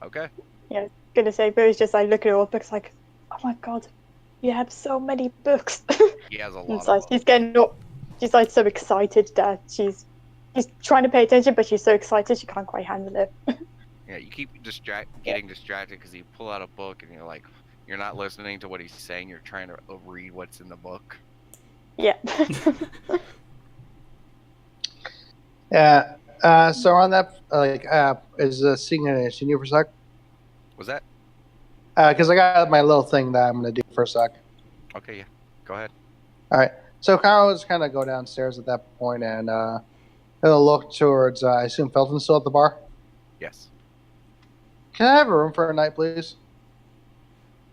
Okay. Gonna say, but it's just like looking at all books, like, oh my god, you have so many books. He has a lot It's of like she's getting up. She's like so excited that she's trying to pay attention, but she's so excited she can't quite handle it. Yeah, you keep getting distracted because you pull out a book and you're not listening to what he's saying. You're trying to read what's in the book. Yeah. Yeah. So on that app is seeing you for a sec. Was that? Because I got my little thing that I'm gonna do for a sec. Okay, yeah. Go ahead. All right. So Kyle was kind of go downstairs at that point and he'll look towards. I assume Felton's still at the bar. Yes. Can I have a room for a night, please?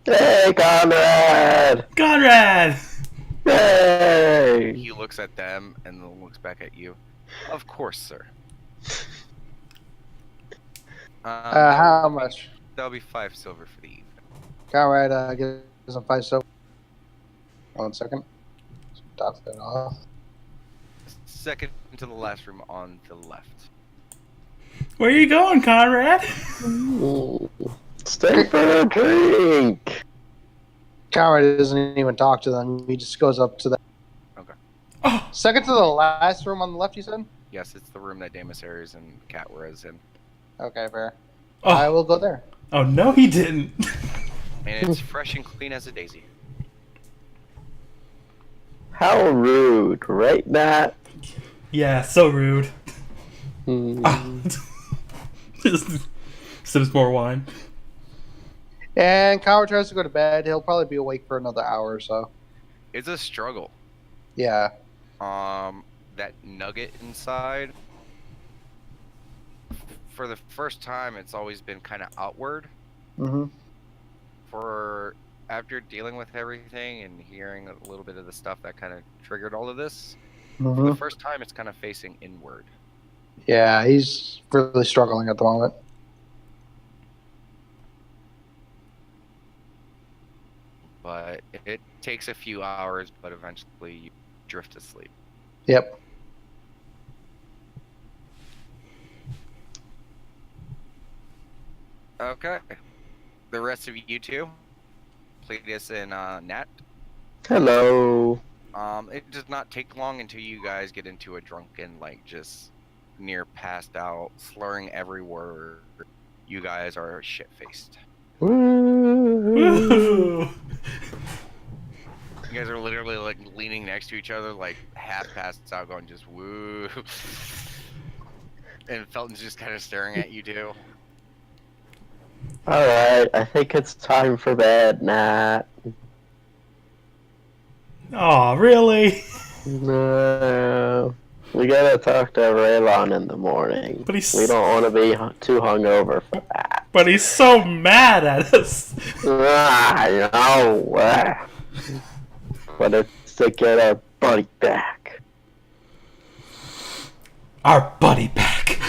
Hey, Conrad! Conrad! Hey! He looks at them and then looks back at you. Of course, sir. How much? That'll be 5 silver for the evening. Conrad, give us some 5 silver. 1 second. Top that off. Second to the last room on the left. Where you going, Conrad? Ooh. Stay for a drink! Conrad doesn't even talk to them. He just goes up to the Oh, second to the last room on the left. You said? Yes, it's the room that Damus Ares and Cat were in. Okay, fair. I oh, will go there. oh no, he didn't. And it's fresh and clean as a daisy. How rude, right, Matt? Yeah, so rude. Hmm. Just sips more wine. And Conrad tries to go to bed. He'll probably be awake for another hour or so. It's a struggle. Yeah. That nugget inside. For the first time, it's always been kind of outward. Mm-hmm. For after dealing with everything and hearing a little bit of the stuff that kind of triggered all of this, for Mm-hmm. the first time, it's kind of facing inward. Yeah, he's really struggling at the moment. But it takes a few hours, but eventually you drift asleep. Yep. Okay. The rest of you two, Pleiadius and Nat. Hello. It does not take long until you guys get into a drunken, like, just near passed out, slurring every word. You guys are shit-faced. Woo. Woo! You guys are literally, like, leaning next to each other, like, half passed out, going just woo. And Felton's just kind of staring at you two. Alright, I think it's time for bed, Nat. Oh, really? No. We gotta talk to Raylon in the morning. But he's We don't want to be too hungover for that. but he's so mad at us. I know. But it's to get our buddy back. Our buddy back.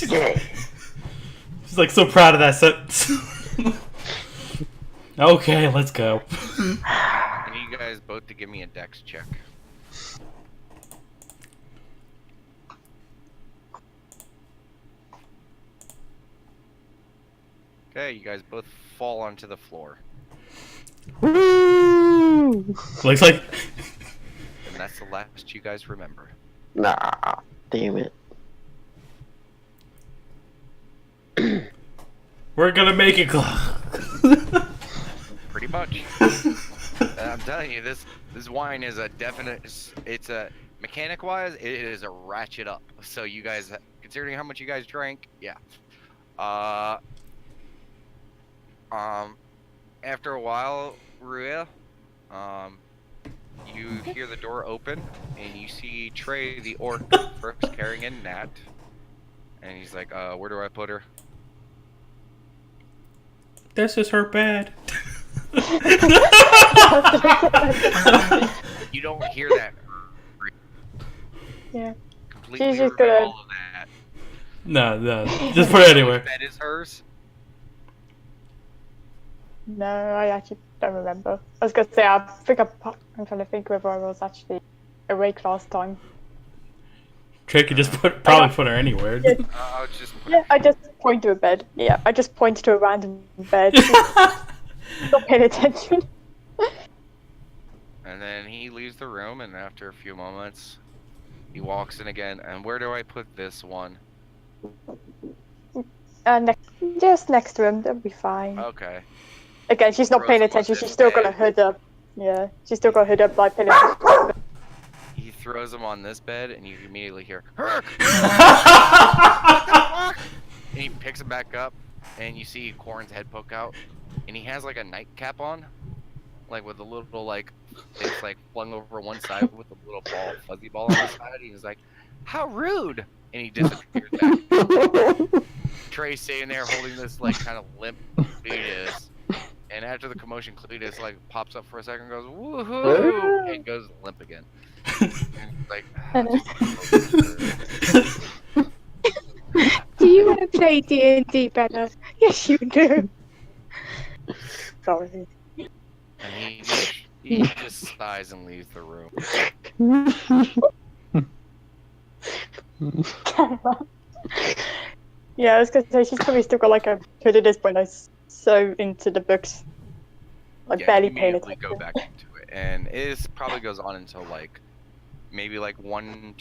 Yeah. She's like so proud of that sentence. Okay, let's go. I need you guys both to give me a dex check. Okay, you guys both fall onto the floor. Woo! Looks like And that's the last you guys remember. Nah, damn it. we're gonna make it. Pretty much. I'm telling you, this wine is a definite. It's a mechanic wise, it is a ratchet up. So you guys, considering how much you guys drank, yeah. After a while, Ruia, you hear the door open and you see Trey the orc first carrying in Nat, and he's like, where do I put her? This is her bed. You don't hear that. Yeah. Completely She's just remove gonna- all of that. No, just put it anywhere. That is hers. No, I actually don't remember. I was gonna say, I'm trying to think whether I was actually awake last time. Trey could just probably put her anywhere. Yeah. I'll just Yeah, I just point to a bed. Yeah, I just point to a random bed. Not paying attention. And then he leaves the room, and after a few moments, he walks in again. And where do I put this one? Just next to him, that'll be fine. Okay. Again, she's not paying Throws him attention. on She's his still got bed. her hood up. Yeah, she's still got her hood up by pillar. He throws him on this bed, and you immediately hear, and he picks him back up, and you see Corrin's head poke out, and he has like a nightcap on, like with a little like it's like flung over one side with a little ball, fuzzy ball on the side. He's like, "How rude!" And he disappears back. Trey's sitting there holding this like kind of limp Cletus, and after the commotion, Cletus like pops up for a second, and goes woohoo, and goes limp again. And like, Do you want to play D&D better? Yes, you do. Sorry. and he just sighs and leaves the room. Yeah, I was gonna say she's probably still got like a hood at this point. Like so into the books, like Yeah, barely you paying immediately attention. go back into it, and it probably goes on until like maybe like 1,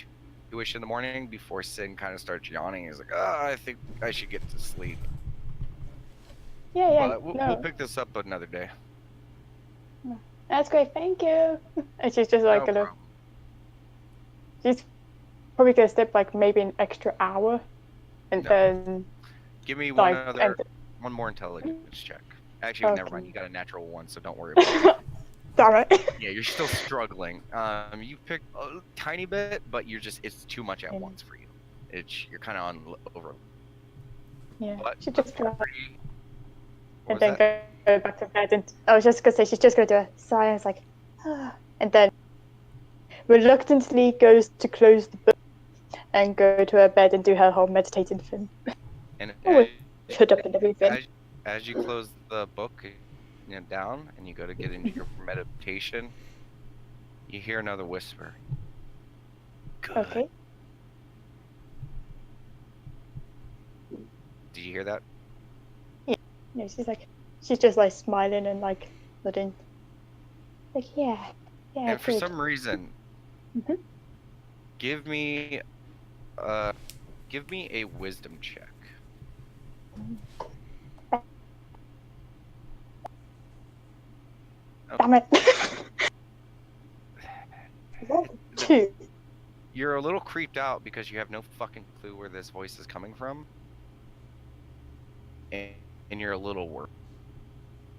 2-ish in the morning before Sin kind of starts yawning. He's like, I think I should get to sleep. Yeah, But we'll pick this up another day. that's great. Thank you. And she's just like No gonna. problem. She's probably gonna sleep like maybe an extra hour, and No. then Give me like one more intelligence check. Actually, never Okay. mind. You got a natural 1, so don't worry about it. Damn it. Yeah, you're still struggling. You picked a tiny bit, but it's too much at once for you. You're kind of on over. Yeah. But She just gonna what and was then that? go back to bed. And I was just gonna say she's just gonna do a sigh. It's like, and then reluctantly goes to close the book and go to her bed and do her whole meditating thing. And Put up and everything. as you close the book down and you go to get into your meditation, you hear another whisper. Good. Okay. Did you hear that? Yeah, she's just like smiling and like nodding. Like yeah. And for good. some reason, Mhm. give me a wisdom check. Damn it. 2. You're a little creeped out because you have no fucking clue where this voice is coming from, and you're a little worried.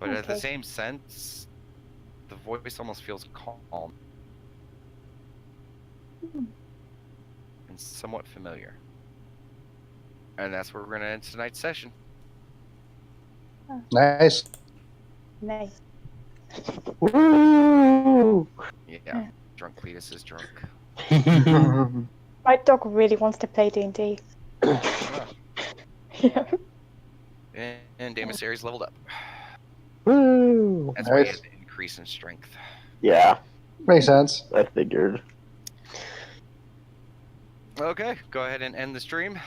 But at the Okay. same sense, the voice almost feels calm and somewhat familiar. And that's where we're gonna end tonight's session. Nice. Nice. Woo! Yeah, drunk Cletus is drunk. My dog really wants to play D&D. Yeah. And Damus Aries leveled up. Woo! That's why he had Nice. the increase in strength. Yeah, Makes sense. I figured. Okay, go ahead and end the stream.